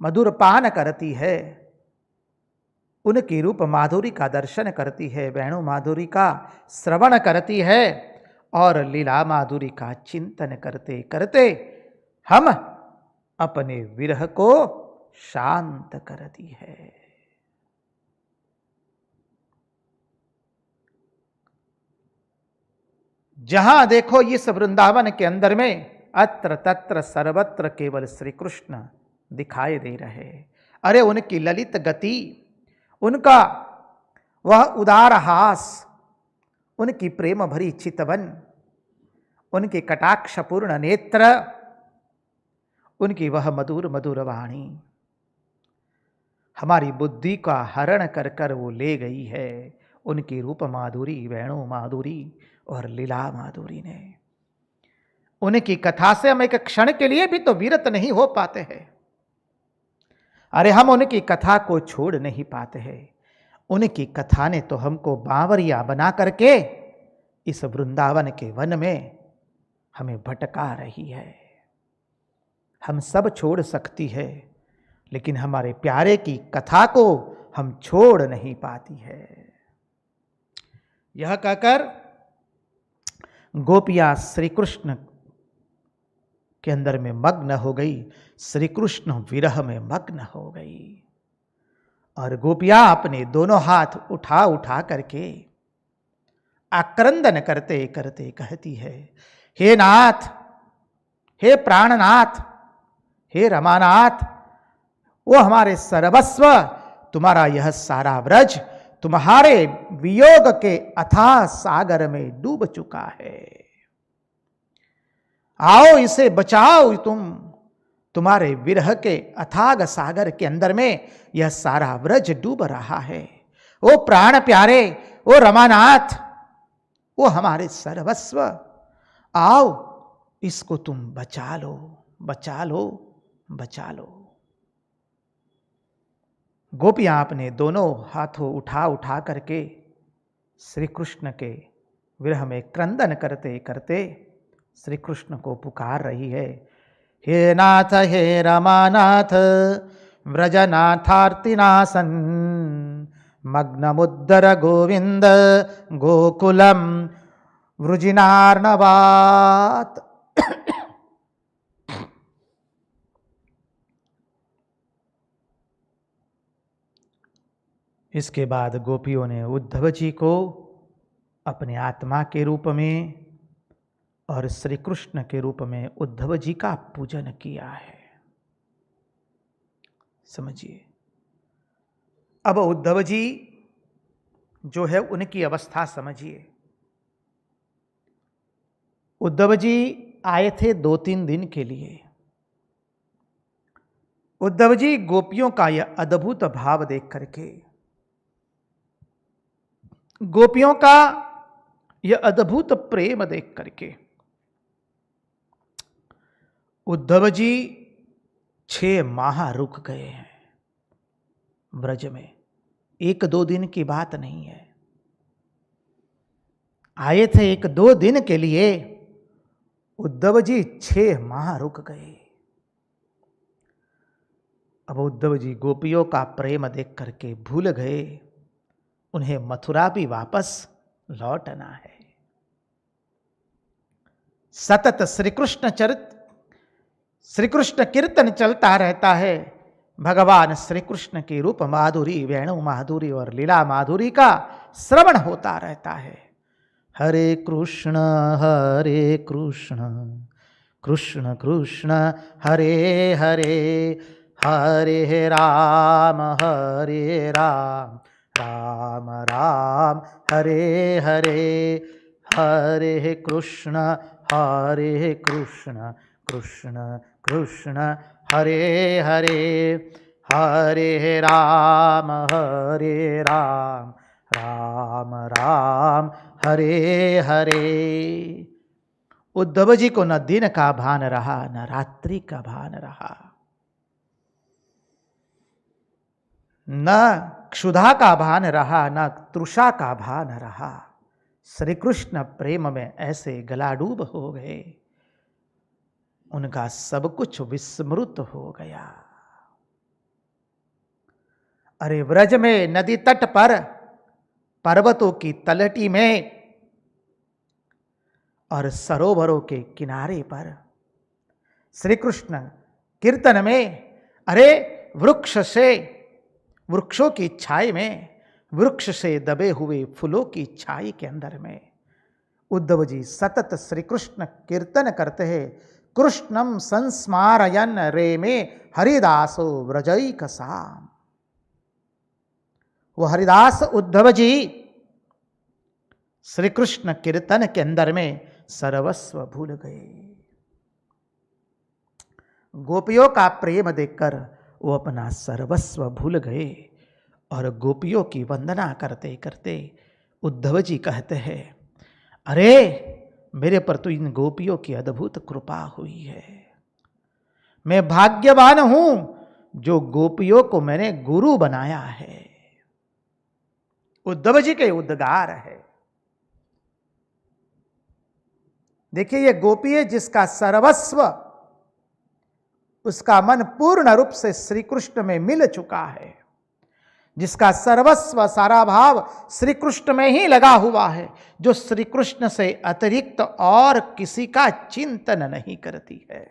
मधुर पान करती है, उनकी रूप माधुरी का दर्शन करती है, वेणु माधुरी का श्रवण करती है और लीला माधुरी का चिंतन करते करते हम अपने विरह को शांत करती है। जहां देखो इस वृंदावन के अंदर में अत्र तत्र सर्वत्र केवल श्री कृष्ण दिखाई दे रहे। अरे उनकी ललित गति, उनका वह उदार हास, उनकी प्रेम भरी चितवन, उनके कटाक्षपूर्ण नेत्र, उनकी वह मधुर मधुर वाणी हमारी बुद्धि का हरण कर कर वो ले गई है। उनकी रूप माधुरी, वेणु माधुरी और लीला माधुरी ने, उनकी कथा से हम एक क्षण के लिए भी तो विरत नहीं हो पाते हैं। अरे हम उनकी कथा को छोड़ नहीं पाते हैं। उनकी कथा ने तो हमको बावरिया बना करके इस वृंदावन के वन में हमें भटका रही है। हम सब छोड़ सकती है, लेकिन हमारे प्यारे की कथा को हम छोड़ नहीं पाती है। यह कहकर गोपियां श्री कृष्ण के अंदर में मग्न हो गई, श्री कृष्ण विरह में मग्न हो गई। और गोपियां अपने दोनों हाथ उठा उठा करके आक्रंदन करते करते कहती है, हे नाथ, हे प्राणनाथ, हे रमानाथ, वो हमारे सर्वस्व, तुम्हारा यह सारा व्रज तुम्हारे वियोग के अथाह सागर में डूब चुका है। आओ इसे बचाओ तुम, तुम्हारे विरह के अथाग सागर के अंदर में यह सारा व्रज डूब रहा है। ओ प्राण प्यारे, ओ रमानाथ, वो हमारे सर्वस्व, आओ इसको तुम बचा लो, बचा लो, बचा लो। गोपियां अपने दोनों हाथों उठा उठा करके श्री कृष्ण के विरह में क्रंदन करते करते श्री कृष्ण को पुकार रही है, हे नाथ, हे रमानाथ, व्रजनाथार्तिनासन, मग्नमुद्धर गोविंद गोकुलम वृजिनार्णवात्। इसके बाद गोपियों ने उद्धव जी को अपने आत्मा के रूप में और श्री कृष्ण के रूप में उद्धव जी का पूजन किया है। समझिए, अब उद्धव जी जो है उनकी अवस्था समझिए। उद्धव जी आए थे 2-3 दिन के लिए। उद्धव जी गोपियों का यह अद्भुत भाव देख करके, गोपियों का यह अद्भुत प्रेम देख करके उद्धव जी 6 माह रुक गए हैं ब्रज में। 1-2 दिन की बात नहीं है। आए थे 1-2 दिन के लिए, उद्धव जी 6 माह रुक गए। अब उद्धव जी गोपियों का प्रेम देख करके भूल गए। उन्हें मथुरा भी वापस लौटना है। सतत श्री कृष्ण कीर्तन चलता रहता है। भगवान श्री कृष्ण की रूप माधुरी, वेणु माधुरी और लीला माधुरी का श्रवण होता रहता है। हरे कृष्ण कृष्ण कृष्ण हरे हरे, हरे राम राम राम हरे हरे, हरे कृष्ण कृष्ण कृष्ण हरे हरे, हरे राम राम राम हरे हरे। उद्धव जी को न दिन का भान रहा, न रात्रि का भान रहा, न क्षुधा का भान रहा, न तृषा का भान रहा। श्री कृष्ण प्रेम में ऐसे गलाडूब हो गए, उनका सब कुछ विस्मृत हो गया। अरे व्रज में, नदी तट पर, पर्वतों की तलहटी में और सरोवरों के किनारे पर श्री कृष्ण कीर्तन में, अरे वृक्षों की छाई में, वृक्ष से दबे हुए फूलों की छाई के अंदर में उद्धव जी सतत श्री कृष्ण कीर्तन करते हैं। कृष्णम संस्मारयन रे में हरिदासो व्रजैक साम। वो हरिदास उद्धव जी श्री कृष्ण कीर्तन के अंदर में सर्वस्व भूल गए। गोपियों का प्रेम देखकर वो अपना सर्वस्व भूल गए और गोपियों की वंदना करते करते उद्धव जी कहते हैं, अरे मेरे पर तो इन गोपियों की अद्भुत कृपा हुई है। मैं भाग्यवान हूं जो गोपियों को मैंने गुरु बनाया है। उद्धव जी के उद्गार है। देखिए, ये गोपी है जिसका सर्वस्व, उसका मन पूर्ण रूप से श्री कृष्ण में मिल चुका है, जिसका सर्वस्व सारा भाव श्री कृष्ण में ही लगा हुआ है, जो श्री कृष्ण से अतिरिक्त और किसी का चिंतन नहीं करती है,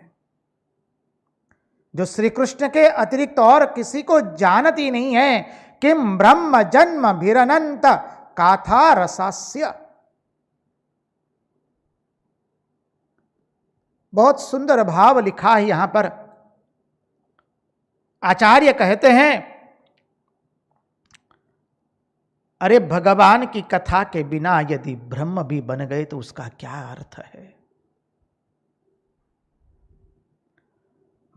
जो श्री कृष्ण के अतिरिक्त और किसी को जानती नहीं है। किम ब्रह्म जन्म भीरनंत काथा रसास्य। बहुत सुंदर भाव लिखा है यहां पर। आचार्य कहते हैं, अरे भगवान की कथा के बिना यदि ब्रह्म भी बन गए तो उसका क्या अर्थ है।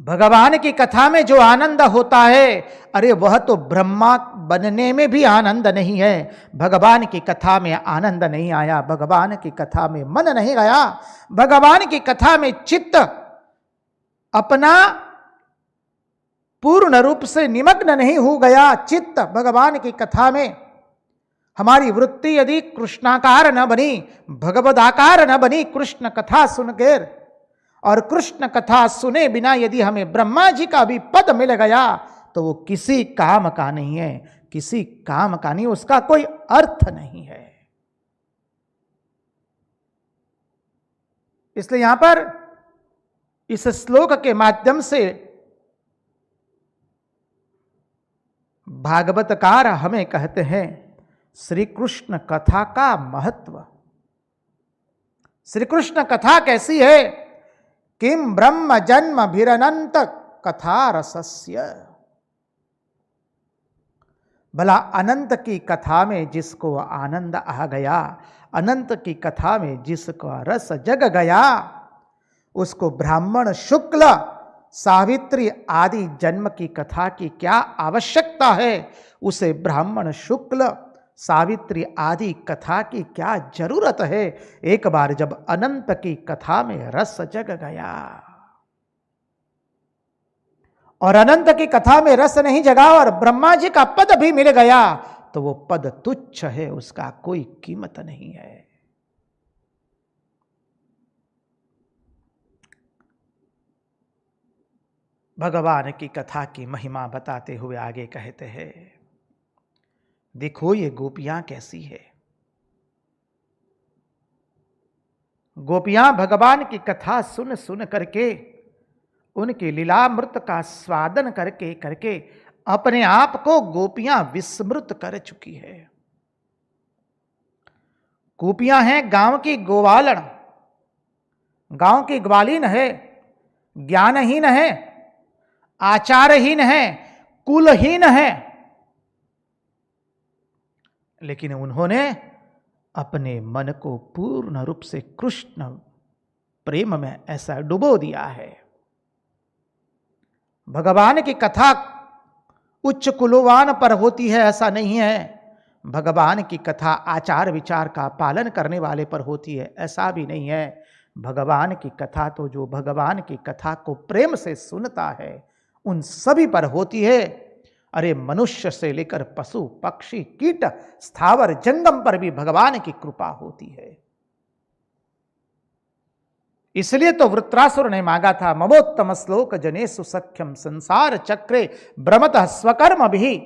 भगवान की कथा में जो आनंद होता है, अरे वह तो ब्रह्मा बनने में भी आनंद नहीं है। भगवान की कथा में आनंद नहीं आया, भगवान की कथा में मन नहीं गया, भगवान की कथा में चित्त अपना पूर्ण रूप से निमग्न नहीं हो गया। चित्त भगवान की कथा में, हमारी वृत्ति यदि कृष्णाकार न बनी, भगवदाकार न बनी, कृष्ण कथा सुनकर और कृष्ण कथा सुने बिना यदि हमें ब्रह्मा जी का भी पद मिल गया तो वो किसी काम का नहीं है, किसी काम का नहीं, उसका कोई अर्थ नहीं है। इसलिए यहां पर इस श्लोक के माध्यम से भागवतकार हमें कहते हैं श्री कृष्ण कथा का महत्व। श्री कृष्ण कथा कैसी है? किम ब्रह्म जन्म भीरनंत कथा रसस्य। भला अनंत की कथा में जिसको आनंद आ गया, अनंत की कथा में जिसका रस जग गया, उसको ब्राह्मण शुक्ल सावित्री आदि जन्म की कथा की क्या आवश्यकता है? उसे ब्राह्मण शुक्ल सावित्री आदि कथा की क्या जरूरत है? एक बार जब अनंत की कथा में रस जग गया और अनंत की कथा में रस नहीं जगा और ब्रह्मा जी का पद भी मिल गया तो वो पद तुच्छ है, उसका कोई कीमत नहीं है। भगवान की कथा की महिमा बताते हुए आगे कहते हैं, देखो ये गोपियां कैसी है। गोपियां भगवान की कथा सुन सुन करके, उनके लीलामृत का स्वादन करके करके अपने आप को गोपियां विस्मृत कर चुकी है। गोपियां हैं गांव की गोवालन, गांव की ग्वालीन है, ज्ञानहीन है, आचारहीन है, कुलहीन है, लेकिन उन्होंने अपने मन को पूर्ण रूप से कृष्ण प्रेम में ऐसा डुबो दिया है। भगवान की कथा उच्च कुलवान पर होती है ऐसा नहीं है, भगवान की कथा आचार विचार का पालन करने वाले पर होती है ऐसा भी नहीं है। भगवान की कथा तो जो भगवान की कथा को प्रेम से सुनता है उन सभी पर होती है। अरे मनुष्य से लेकर पशु पक्षी कीट स्थावर जंगम पर भी भगवान की कृपा होती है। इसलिए तो वृत्रासुर ने मांगा था, ममोत्तम श्लोक जनेषु सख्यम संसार चक्रे भ्रमतः स्वकर्म भी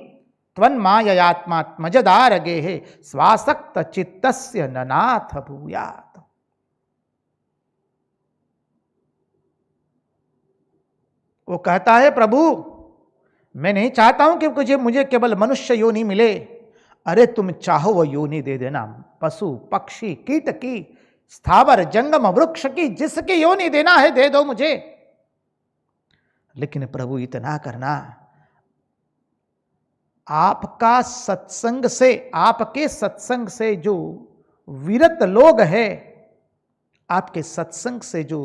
त्वन्माययात्मात्मजदार गेहे स्वासक्त चित्तस्य ननाथ भूयात्। वो कहता है, प्रभु मैं नहीं चाहता हूं कि मुझे केवल मनुष्य योनि मिले। अरे तुम चाहो वो योनि दे देना, पशु पक्षी कीट की स्थावर जंगम वृक्ष की जिसकी योनि देना है दे दो मुझे। लेकिन प्रभु इतना करना, आपका सत्संग से, आपके सत्संग से जो विरत लोग हैं, आपके सत्संग से जो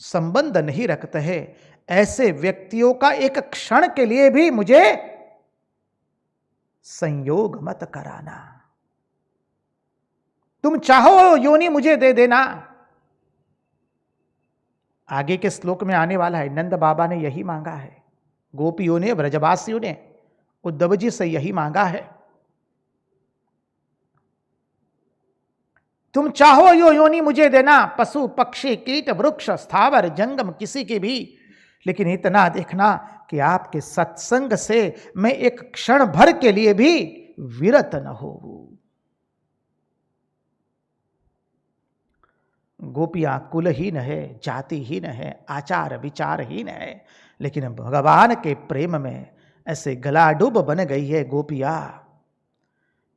संबंध नहीं रखते हैं, ऐसे व्यक्तियों का एक क्षण के लिए भी मुझे संयोग मत कराना। तुम चाहो योनि मुझे दे देना। आगे के श्लोक में आने वाला है, नंद बाबा ने यही मांगा है, गोपियों ने, ब्रजवासियों ने उद्धव जी से यही मांगा है। तुम चाहो यो योनि मुझे देना, पशु पक्षी कीट वृक्ष स्थावर जंगम किसी की भी, लेकिन इतना देखना कि आपके सत्संग से मैं एक क्षण भर के लिए भी विरत न हो। गोपियां कुलहीन है, जातिहीन है, आचार विचारहीन है, लेकिन भगवान के प्रेम में ऐसे गलाडूब बन गई है गोपियां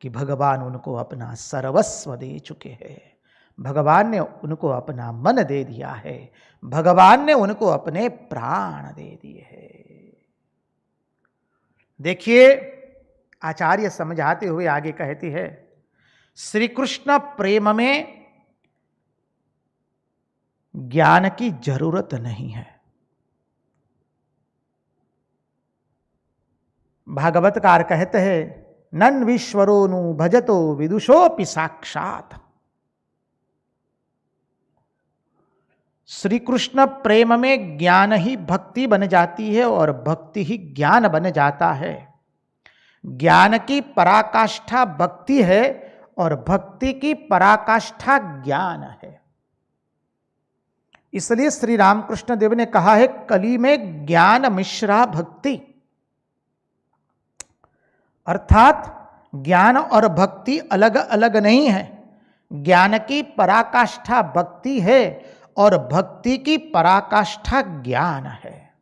कि भगवान उनको अपना सर्वस्व दे चुके हैं। भगवान ने उनको अपना मन दे दिया है, भगवान ने उनको अपने प्राण दे दिए हैं। देखिए आचार्य समझाते हुए आगे कहती है, श्री कृष्ण प्रेम में ज्ञान की जरूरत नहीं है। भागवतकार कहते हैं, नन विश्वरो नु भजतो विदुषोपि साक्षात। श्री कृष्ण प्रेम में ज्ञान ही भक्ति बन जाती है और भक्ति ही ज्ञान बन जाता है। ज्ञान की पराकाष्ठा भक्ति है और भक्ति की पराकाष्ठा ज्ञान है। इसलिए श्री रामकृष्ण देव ने कहा है, कली में ज्ञान मिश्रा भक्ति, अर्थात ज्ञान और भक्ति अलग अलग नहीं है। ज्ञान की पराकाष्ठा भक्ति है और भक्ति की पराकाष्ठा ज्ञान है।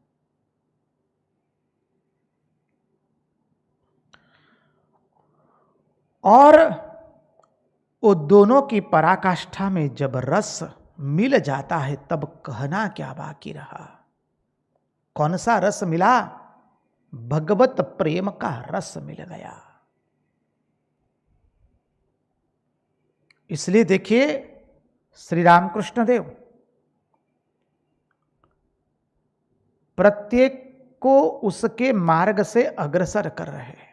और वो दोनों की पराकाष्ठा में जब रस मिल जाता है तब कहना क्या बाकी रहा। कौन सा रस मिला? भगवत प्रेम का रस मिल गया। इसलिए देखिए श्री रामकृष्ण देव प्रत्येक को उसके मार्ग से अग्रसर कर रहे हैं।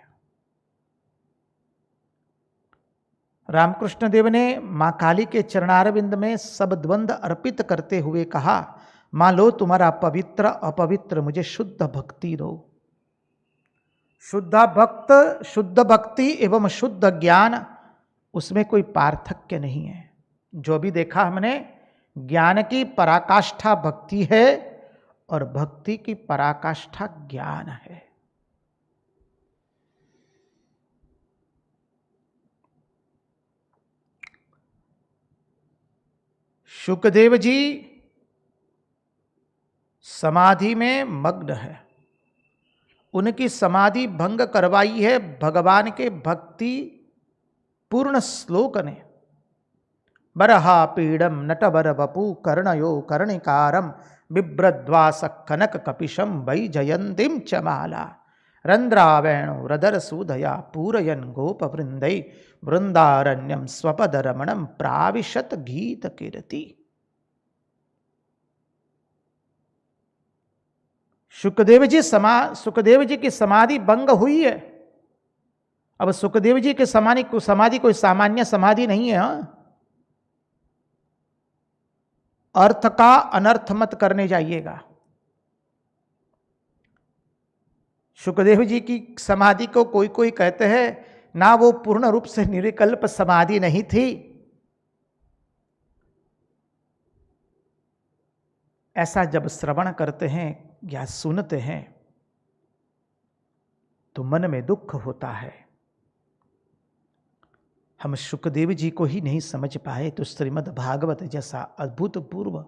रामकृष्ण देव ने मां काली के चरणारविंद में सब द्वंद्व अर्पित करते हुए कहा, मां लो तुम्हारा पवित्र अपवित्र मुझे शुद्ध भक्ति दो। शुद्ध भक्ति एवं शुद्ध ज्ञान, उसमें कोई पार्थक्य नहीं है। जो भी देखा हमने, ज्ञान की पराकाष्ठा भक्ति है और भक्ति की पराकाष्ठा ज्ञान है। शुकदेव जी समाधि में मग्न है। उनकी समाधि भंग करवाई है भगवान के भक्ति पूर्ण श्लोक ने। बरहा पीड़म नटवर वपु कर्णयो कर्णिकारम बिभ्रद्वास कनक कपिशम वै जयंतीम च माला रंद्रावेणु रदर सूदया पूरयन गोप वृंदै वृंदारण्यम स्वपदरमणम प्राविशत गीत कीर्ति। सुखदेव जी की समाधि भंग हुई है। अब सुखदेव जी की समाधि कोई सामान्य समाधि नहीं है। हाँ? अर्थ का अनर्थ मत करने जाइएगा। सुखदेव जी की समाधि को कोई कोई कहते हैं ना, वो पूर्ण रूप से निर्विकल्प समाधि नहीं थी। ऐसा जब श्रवण करते हैं या सुनते हैं तो मन में दुख होता है। हम शुकदेव जी को ही नहीं समझ पाए तो श्रीमद् भागवत जैसा अभूतपूर्व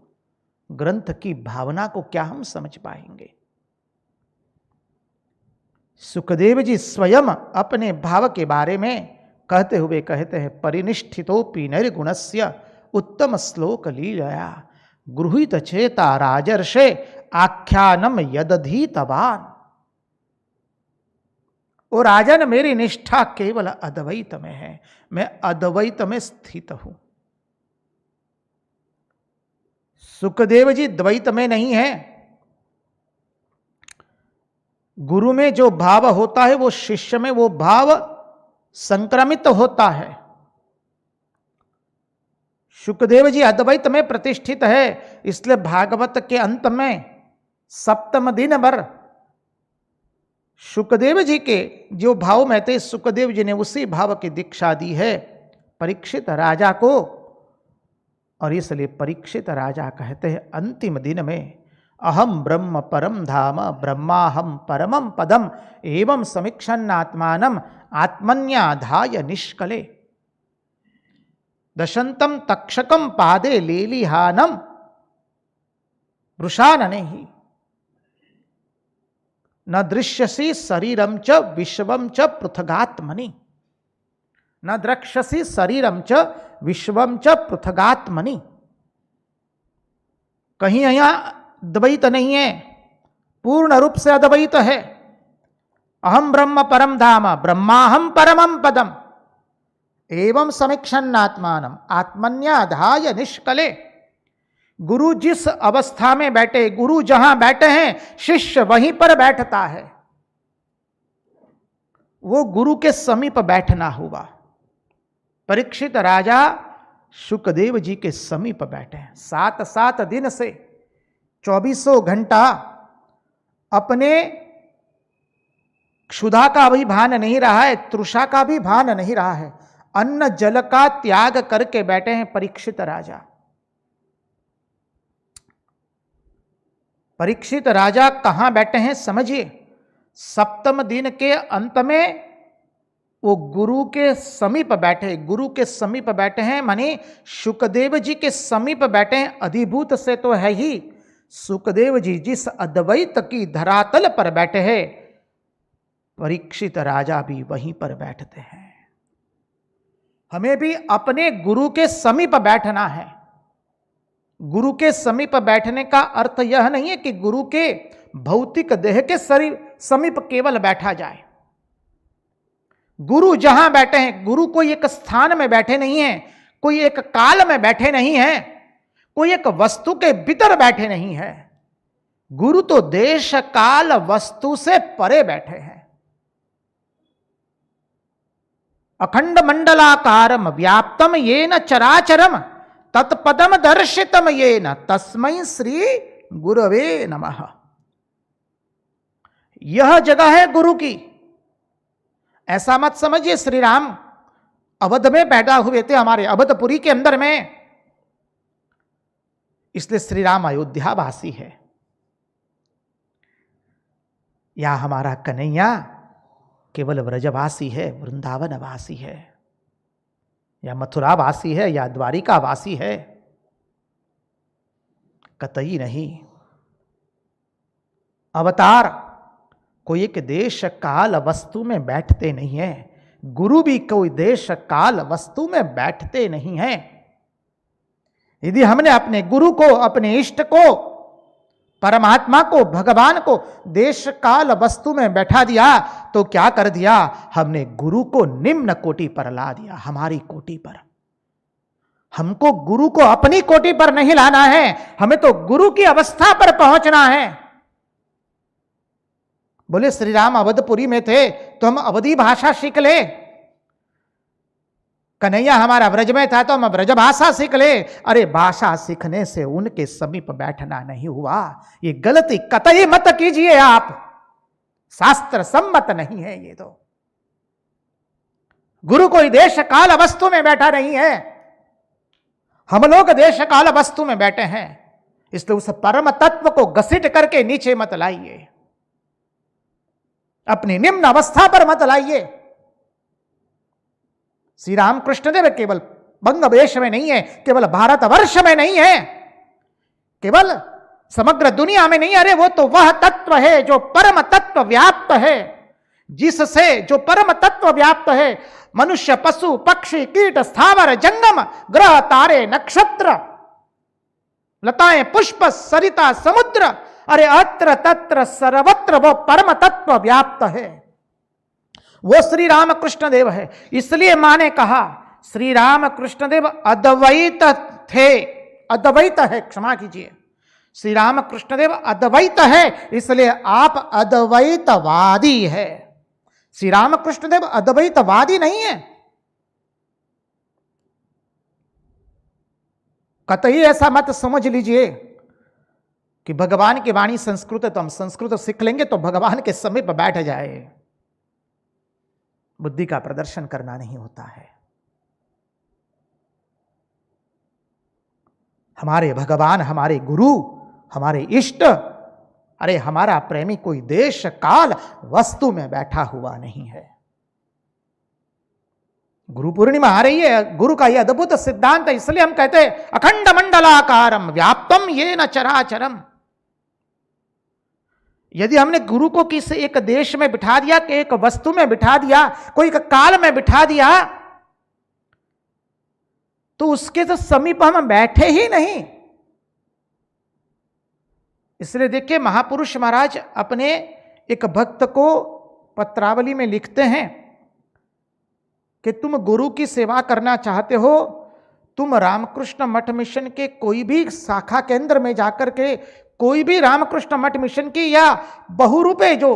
ग्रंथ की भावना को क्या हम समझ पाएंगे। सुखदेव जी स्वयं अपने भाव के बारे में कहते हुए कहते हैं, परिनिष्ठितोपि नैर्गुणस्य उत्तम श्लोक लीलया गृहीत चेता राजर्षे आख्यानम यदधीतवान। ओ राजन, मेरी निष्ठा केवल अद्वैत में है, मैं अद्वैत में स्थित हूं। सुखदेव जी द्वैत में नहीं है। गुरु में जो भाव होता है वो शिष्य में वो भाव संक्रमित होता है। सुखदेव जी अद्वैत में प्रतिष्ठित है, इसलिए भागवत के अंत में सप्तम दिन भर सुखदेव जी के जो भाव में थे, सुखदेव जी ने उसी भाव की दीक्षा दी है परीक्षित राजा को। और इसलिए परीक्षित राजा कहते हैं अंतिम दिन में, अहम ब्रह्म परम धाम ब्रह्माहम परमं पदम एवं समीक्षन्नात्मानम आत्मन्याधाय निष्कले दशंतम तक्षकम पादे लेलिहानम वृषानने ही न दृश्यसी शरीरम च विश्वम च पृथगात्मनि। न द्रक्ष्यसि शरीरम च विश्वम च पृथगात्मनि। कहीं यहां द्वैत नहीं है, पूर्ण रूप से अद्वैत है। अहम ब्रह्म परम धाम ब्रह्माहम परमं पदम एवं समीक्षन्नात्मानम आत्मन्याधाय निष्कले। गुरु जिस अवस्था में बैठे, गुरु जहां बैठे हैं शिष्य वहीं पर बैठता है। वो गुरु के समीप बैठना हुआ। परीक्षित राजा शुकदेव जी के समीप बैठे हैं। 7 दिन से 24 घंटा अपने क्षुधा का भी भान नहीं रहा है, तृषा का भी भान नहीं रहा है। अन्न जल का त्याग करके बैठे हैं परीक्षित राजा। परीक्षित राजा कहां बैठे हैं समझिए। सप्तम दिन के अंत में वो गुरु के समीप बैठे, गुरु के समीप बैठे हैं माने शुकदेव जी के समीप बैठे हैं। अधिभूत से तो है ही, शुकदेव जी जिस अद्वैत की धरातल पर बैठे हैं परीक्षित राजा भी वहीं पर बैठते हैं। हमें भी अपने गुरु के समीप बैठना है। गुरु के समीप बैठने का अर्थ यह नहीं है कि गुरु के भौतिक देह के समीप केवल बैठा जाए। गुरु जहां बैठे हैं, गुरु कोई एक स्थान में बैठे नहीं हैं, कोई एक काल में बैठे नहीं हैं, कोई एक वस्तु के भीतर बैठे नहीं हैं। गुरु तो देश काल वस्तु से परे बैठे हैं। अखंड मंडलाकारम व्याप्तम येन चराचरम तत्पदम दर्शितम येन तस्मै श्री गुरवे नमः। यह जगह है गुरु की। ऐसा मत समझिए श्री राम अवध में पैदा हुए थे, हमारे अवधपुरी के अंदर में, इसलिए श्री राम अयोध्या वासी है। या हमारा कन्हैया केवल व्रजवासी है, वृंदावन वासी है, या मथुरा वासी है, या द्वारिका वासी है। कतई नहीं। अवतार कोई एक देश काल वस्तु में बैठते नहीं है, गुरु भी कोई देश काल वस्तु में बैठते नहीं है। यदि हमने अपने गुरु को, अपने इष्ट को, परमात्मा को, भगवान को देश काल वस्तु में बैठा दिया तो क्या कर दिया? हमने गुरु को निम्न कोटि पर ला दिया, हमारी कोटि पर। हमको गुरु को अपनी कोटि पर नहीं लाना है, हमें तो गुरु की अवस्था पर पहुंचना है। बोले श्री राम अवधपुरी में थे तो हम अवधी भाषा सीख ले, कन्हैया हमारा ब्रज में था तो हम ब्रज भाषा सीख ले। अरे भाषा सीखने से उनके समीप बैठना नहीं हुआ, ये गलती कतई मत कीजिए आप, शास्त्र सम्मत नहीं है ये। तो गुरु कोई देश काल वस्तु में बैठा नहीं है, हम लोग देश काल वस्तु में बैठे हैं, इसलिए उस परम तत्व को घसीट करके नीचे मत लाइए, अपनी निम्न अवस्था पर मत लाइए। श्री रामकृष्ण देव केवल बंगदेश में नहीं है, केवल भारतवर्ष में नहीं है, केवल समग्र दुनिया में नहीं। अरे वो तो वह तत्व है जो परम तत्व व्याप्त है, जिससे जो परम तत्व व्याप्त है मनुष्य, पशु, पक्षी, कीट, स्थावर, जंगम, ग्रह, तारे, नक्षत्र, लताएं, पुष्प, सरिता, समुद्र, अरे अत्र तत्र सर्वत्र वो परम तत्व व्याप्त है, वो श्री रामकृष्ण देव है। इसलिए मां ने कहा श्री रामकृष्ण देव अद्वैत थे, अद्वैत है, क्षमा कीजिए, श्री रामकृष्ण देव अद्वैत है, इसलिए आप अद्वैतवादी है। श्री रामकृष्ण देव अद्वैतवादी नहीं है, कतई ऐसा मत समझ लीजिए कि भगवान की वाणी संस्कृत है तो हम संस्कृत सीख लेंगे तो भगवान के समीप बैठ जाए। बुद्धि का प्रदर्शन करना नहीं होता है। हमारे भगवान, हमारे गुरु, हमारे इष्ट, अरे हमारा प्रेमी कोई देश काल वस्तु में बैठा हुआ नहीं है। गुरु पूर्णिमा आ रही है, गुरु का यह अद्भुत सिद्धांत है, इसलिए हम कहते हैं अखंड मंडलाकारम व्याप्तम येन चराचरम। यदि हमने गुरु को किसी एक देश में बिठा दिया, कि एक वस्तु में बिठा दिया, कोई एक काल में बिठा दिया, तो उसके तो समीप हम बैठे ही नहीं। इसलिए देखिए महापुरुष महाराज अपने एक भक्त को पत्रावली में लिखते हैं कि तुम गुरु की सेवा करना चाहते हो, तुम रामकृष्ण मठ मिशन के कोई भी शाखा केंद्र में जाकर के कोई भी रामकृष्ण मठ मिशन की या बहुरूपे जो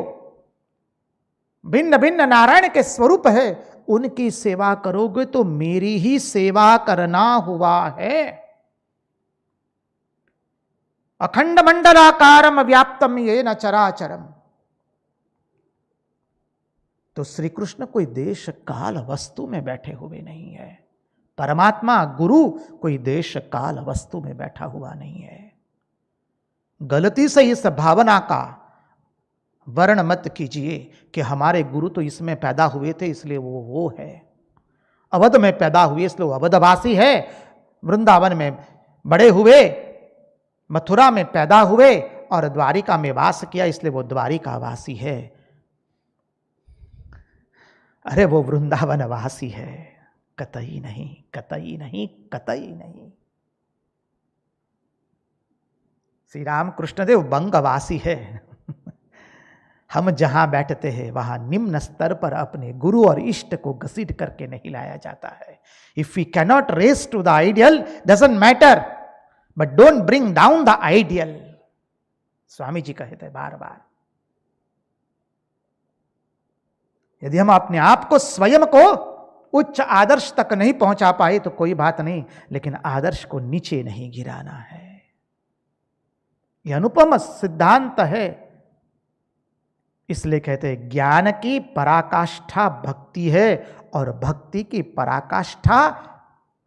भिन्न भिन्न नारायण के स्वरूप है उनकी सेवा करोगे तो मेरी ही सेवा करना हुआ है। अखंड मंडलाकारम व्याप्तम येन चराचरम। तो श्री कृष्ण कोई देश काल वस्तु में बैठे हुए नहीं है, परमात्मा गुरु कोई देश काल वस्तु में बैठा हुआ नहीं है। गलती से इस भावना का वर्ण मत कीजिए कि हमारे गुरु तो इसमें पैदा हुए थे इसलिए वो है, अवध में पैदा हुए इसलिए वो अवधवासी है, वृंदावन में बड़े हुए, मथुरा में पैदा हुए और द्वारिका में वास किया इसलिए वो द्वारिका वासी है। अरे वो वृंदावन वासी है, कतई नहीं, कतई नहीं, कतई नहीं। श्री राम कृष्णदेव बंगवासी है। हम जहां बैठते हैं वहां निम्न स्तर पर अपने गुरु और इष्ट को घसीट करके नहीं लाया जाता है। If we cannot raise to the ideal doesn't matter, but don't bring down the ideal. Swami ji कहते हैं बार बार, यदि हम अपने आप को, स्वयं को उच्च आदर्श तक नहीं पहुंचा पाए तो कोई बात नहीं, लेकिन आदर्श को नीचे नहीं गिराना है। यह अनुपम सिद्धांत है। इसलिए कहते हैं ज्ञान की पराकाष्ठा भक्ति है और भक्ति की पराकाष्ठा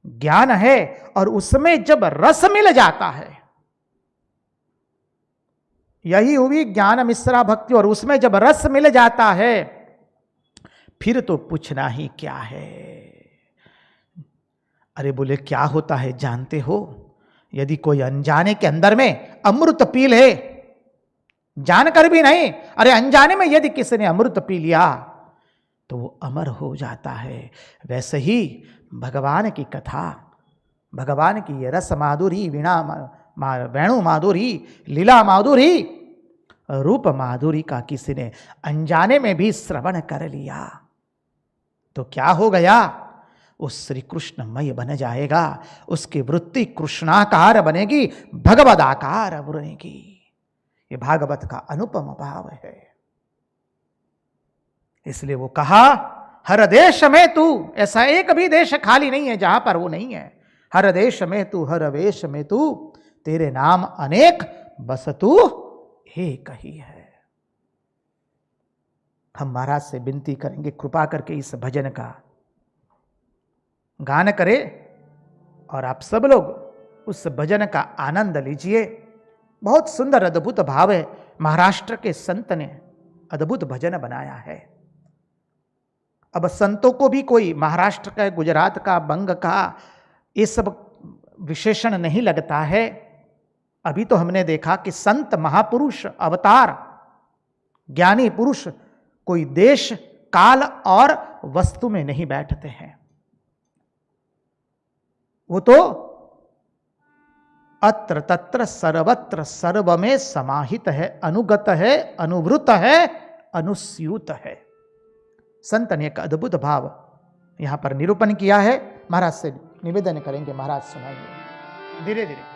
ज्ञान है, और उसमें जब रस मिल जाता है, यही हुई ज्ञान मिश्रा भक्ति, और उसमें जब रस मिल जाता है फिर तो पूछना ही क्या है। अरे बोले क्या होता है जानते हो? यदि कोई अनजाने के अंदर में अमृत पी ले, जानकर भी नहीं, अरे अनजाने में यदि किसी ने अमृत पी लिया तो वो अमर हो जाता है। वैसे ही भगवान की कथा, भगवान की ये रस माधुरी, वेणु माधुरी, लीला माधुरी, रूप माधुरी का किसी ने अनजाने में भी श्रवण कर लिया तो क्या हो गया, उस श्री कृष्णमय बन जाएगा, उसकी वृत्ति कृष्णाकार बनेगी, भगवदाकार बनेगी। ये भागवत का अनुपम भाव है। इसलिए वो कहा, हर देश में तू, ऐसा एक भी देश खाली नहीं है जहां पर वो नहीं है। हर देश में तू, हर वेश में तू, तेरे नाम अनेक, बस तू एक ही है। हम महाराज से विनती करेंगे, कृपा करके इस भजन का गान करें और आप सब लोग उस भजन का आनंद लीजिए। बहुत सुंदर अद्भुत भाव है। महाराष्ट्र के संत ने अद्भुत भजन बनाया है। अब संतों को भी कोई महाराष्ट्र का, गुजरात का, बंग का ये सब विशेषण नहीं लगता है। अभी तो हमने देखा कि संत, महापुरुष, अवतार, ज्ञानी पुरुष कोई देश, काल और वस्तु में नहीं बैठते हैं। वो तो अत्र तत्र सर्वत्र सर्व में समाहित है, अनुगत है, अनुवृत है, अनुस्यूत है। संत ने एक अद्भुत भाव यहां पर निरूपण किया है। महाराज से निवेदन करेंगे, महाराज सुनाइए धीरे धीरे।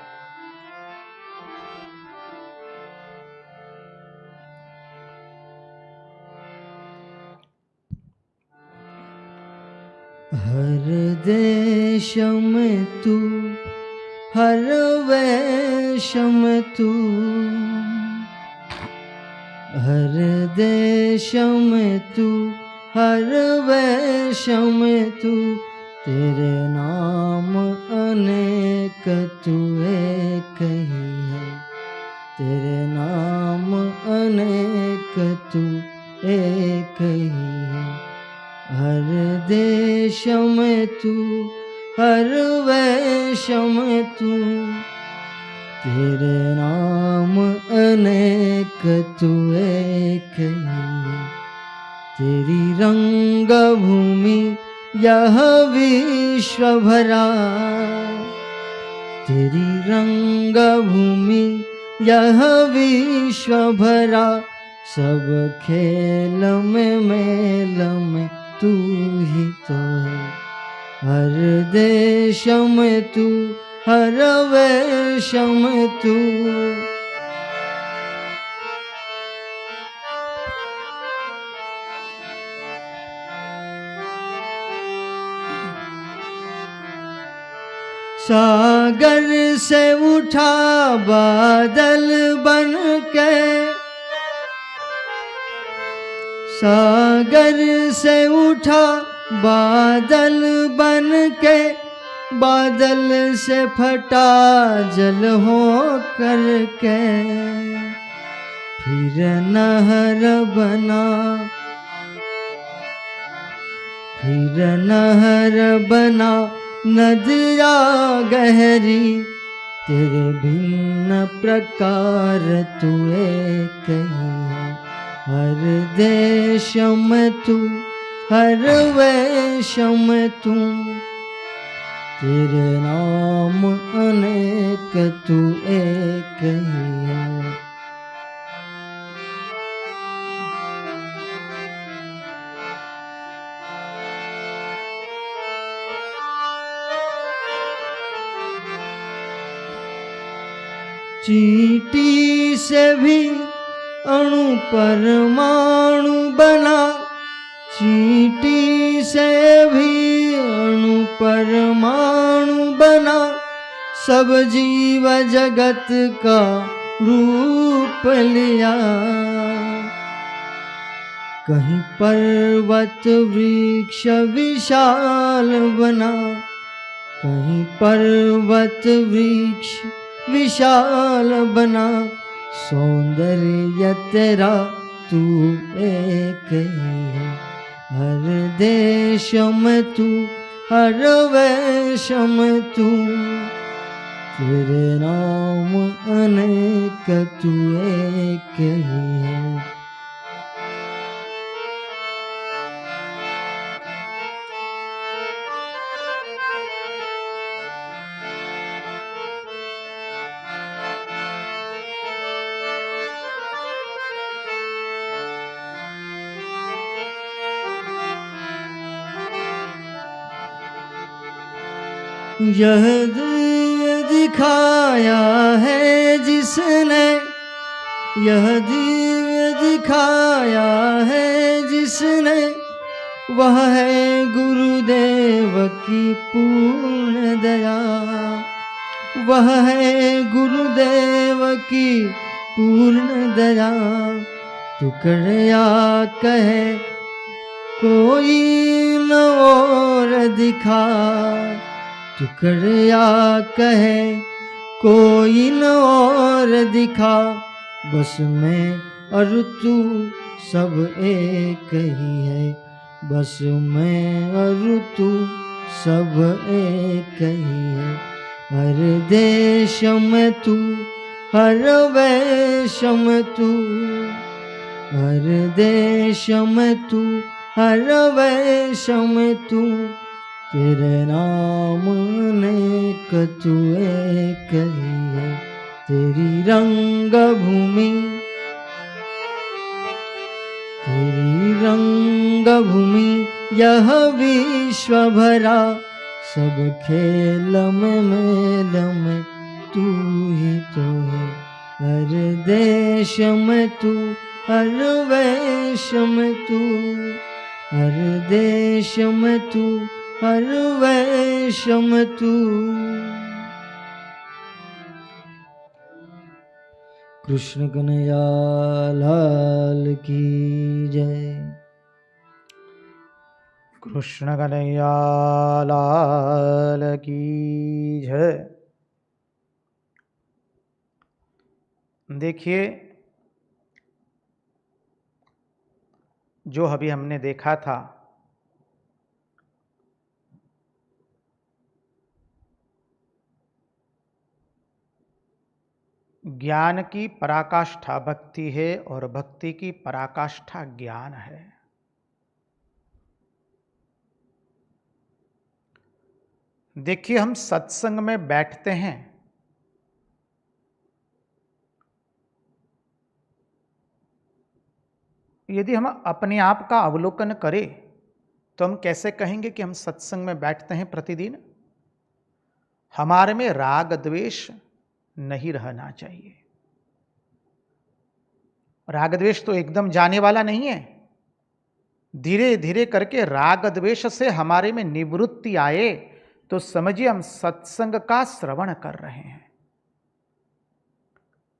हर देश में तू, हर वेश में तू, हर देश में तू, हर वेश में तू, तेरे नाम अनेक, तू एक ही है। तेरे नाम अनेक, तू एक ही है। हर देश में तू, हर वेश में तू, तेरे नाम अनेक, तू एक ही है। तेरी रंग भूमि यह विश्व भरा, तेरी रंग भूमि यह विश्व भरा, सब खेल में मेल में तू ही तो है। हर देश में तू, हर वेश में तू, सागर से उठा बादल बन के, सागर से उठा बादल बन के, बादल से फटा जल हो करके, फिर नहर बना, फिर नहर बना, नदिया गहरी, तेरे भिन्न प्रकार तू एक ही है। हर देश में तू, हर वेश में तू, तेरे नाम अनेक, तू एक ही है। चींटी से भी अणु परमाणु बना, चींटी से भी अणु परमाणु बना, सब जीव जगत का रूप लिया। कहीं पर्वत वृक्ष विशाल बना, कहीं पर्वत वृक्ष विशाल बना, सौंदर्य तेरा तू एक ही है। हर देश में तू, हर वेश में तू, तेरे नाम अनेक तू एक ही है। यह दिव्य दिखाया है जिसने, यह दिव्य दिखाया है जिसने, वह है गुरुदेव की पूर्ण दया। वह है गुरुदेव की पूर्ण दया। टुकड़िया कहे कोई न और दिखा, टुकड़िया कहे कोई न और दिखा, बस मैं और तू सब एक ही है। बस मैं और तू सब एक ही है। हर देश में तू, हर वेश में तू, हर देश में तू, हर वेश में तू, तेरे नाम अनेक तू एक ही है। तेरी रंग भूमि, तेरी रंग भूमि यह विश्व भरा, सब खेल में मेल में तू ही तो है। हर देश में तू, हर वेश में तू, हर देश में तू, हर वेश में तू। कृष्ण कन्हैया लाल की जय। कृष्ण कन्हैया लाल की जय। देखिए, जो अभी हमने देखा था, ज्ञान की पराकाष्ठा भक्ति है और भक्ति की पराकाष्ठा ज्ञान है। देखिए, हम सत्संग में बैठते हैं, यदि हम अपने आप का अवलोकन करें तो हम कैसे कहेंगे कि हम सत्संग में बैठते हैं प्रतिदिन? हमारे में राग द्वेष नहीं रहना चाहिए। राग द्वेष तो एकदम जाने वाला नहीं है। धीरे धीरे करके राग द्वेष से हमारे में निवृत्ति आए तो समझिए हम सत्संग का श्रवण कर रहे हैं।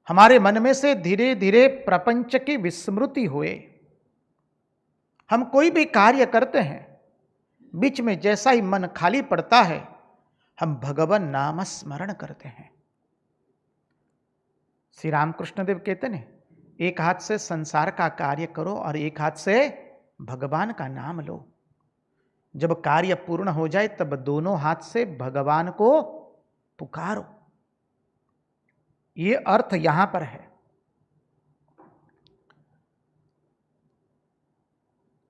हमारे मन में से धीरे धीरे प्रपंच की विस्मृति हुए। हम कोई भी कार्य करते हैं, बीच में जैसा ही मन खाली पड़ता है, हम भगवान नाम स्मरण करते हैं। श्री रामकृष्ण देव कहते हैं, एक हाथ से संसार का कार्य करो और एक हाथ से भगवान का नाम लो। जब कार्य पूर्ण हो जाए तब दोनों हाथ से भगवान को पुकारो। ये अर्थ यहां पर है।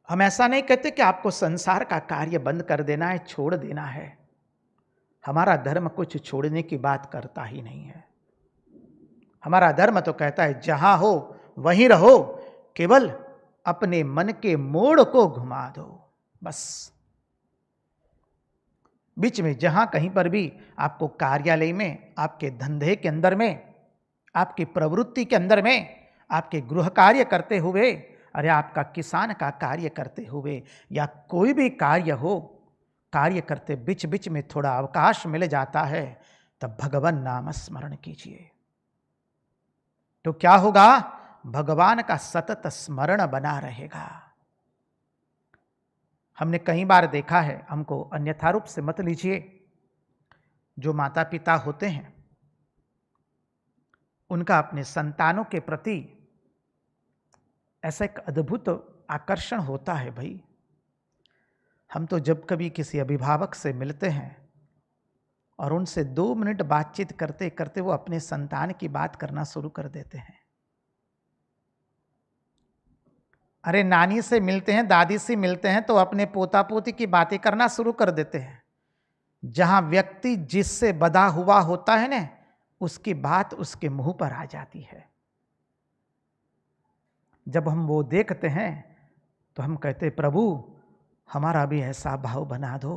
हम ऐसा नहीं कहते कि आपको संसार का कार्य बंद कर देना है, छोड़ देना है। हमारा धर्म कुछ छोड़ने की बात करता ही नहीं है। हमारा धर्म तो कहता है जहां हो वहीं रहो, केवल अपने मन के मोड़ को घुमा दो, बस। बीच में जहां कहीं पर भी आपको कार्यालय में, आपके धंधे के अंदर में, आपकी प्रवृत्ति के अंदर में, आपके गृह कार्य करते हुए, अरे आपका किसान का कार्य करते हुए या कोई भी कार्य हो, कार्य करते बीच बीच में थोड़ा अवकाश मिल जाता है, तब भगवान नाम स्मरण कीजिए। तो क्या होगा? भगवान का सतत स्मरण बना रहेगा। हमने कई बार देखा है, हमको अन्यथा रूप से मत लीजिए, जो माता पिता होते हैं उनका अपने संतानों के प्रति ऐसा एक अद्भुत आकर्षण होता है। भाई, हम तो जब कभी किसी अभिभावक से मिलते हैं और उनसे 2 मिनट बातचीत करते करते वो अपने संतान की बात करना शुरू कर देते हैं। अरे नानी से मिलते हैं, दादी से मिलते हैं तो अपने पोता पोती की बातें करना शुरू कर देते हैं। जहां व्यक्ति जिससे बधा हुआ होता है ना, उसकी बात उसके मुंह पर आ जाती है। जब हम वो देखते हैं तो हम कहते, प्रभु हमारा भी ऐसा भाव बना दो,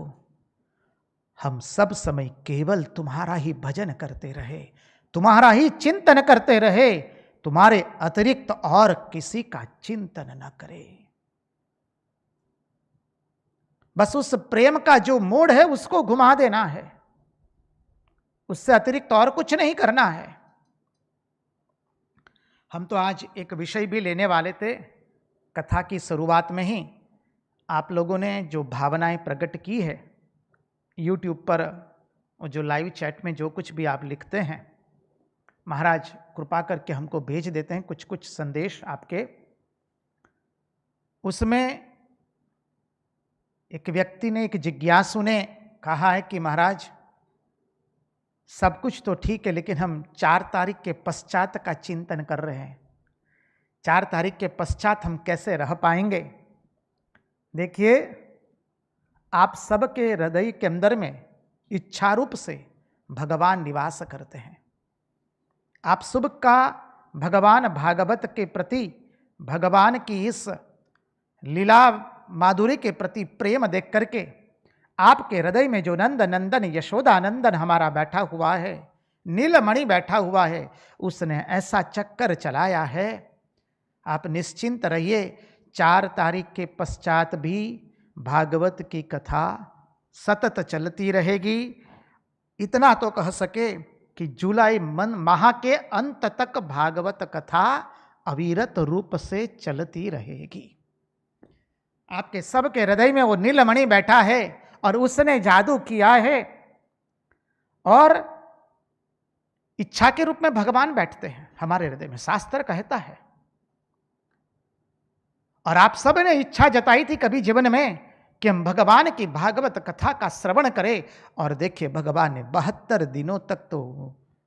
हम सब समय केवल तुम्हारा ही भजन करते रहे, तुम्हारा ही चिंतन करते रहे, तुम्हारे अतिरिक्त और किसी का चिंतन न करे। बस उस प्रेम का जो मोड़ है उसको घुमा देना है, उससे अतिरिक्त और कुछ नहीं करना है। हम तो आज एक विषय भी लेने वाले थे। कथा की शुरुआत में ही आप लोगों ने जो भावनाएं प्रकट की है, YouTube पर जो लाइव चैट में जो कुछ भी आप लिखते हैं, महाराज कृपा करके हमको भेज देते हैं कुछ कुछ संदेश आपके। उसमें एक व्यक्ति ने, एक जिज्ञासु ने कहा है कि महाराज सब कुछ तो ठीक है, लेकिन हम 4 तारीख के पश्चात का चिंतन कर रहे हैं। 4 तारीख के पश्चात हम कैसे रह पाएंगे? देखिए, आप सबके हृदय के अंदर में इच्छा रूप से भगवान निवास करते हैं। आप सब का भगवान भागवत के प्रति, भगवान की इस लीला माधुरी के प्रति प्रेम देख करके आपके हृदय में जो नंद नंदन यशोदा नंदन हमारा बैठा हुआ है, नीलमणि बैठा हुआ है, उसने ऐसा चक्कर चलाया है। आप निश्चिंत रहिए, 4 तारीख के पश्चात भी भागवत की कथा सतत चलती रहेगी। इतना तो कह सके कि जुलाई माह के अंत तक भागवत कथा अविरत रूप से चलती रहेगी। आपके सबके हृदय में वो नीलमणि बैठा है और उसने जादू किया है, और इच्छा के रूप में भगवान बैठते हैं हमारे हृदय में, शास्त्र कहता है। और आप सब ने इच्छा जताई थी कभी जीवन में कि हम भगवान की भागवत कथा का श्रवण करें, और देखिए भगवान ने 72 दिनों तक तो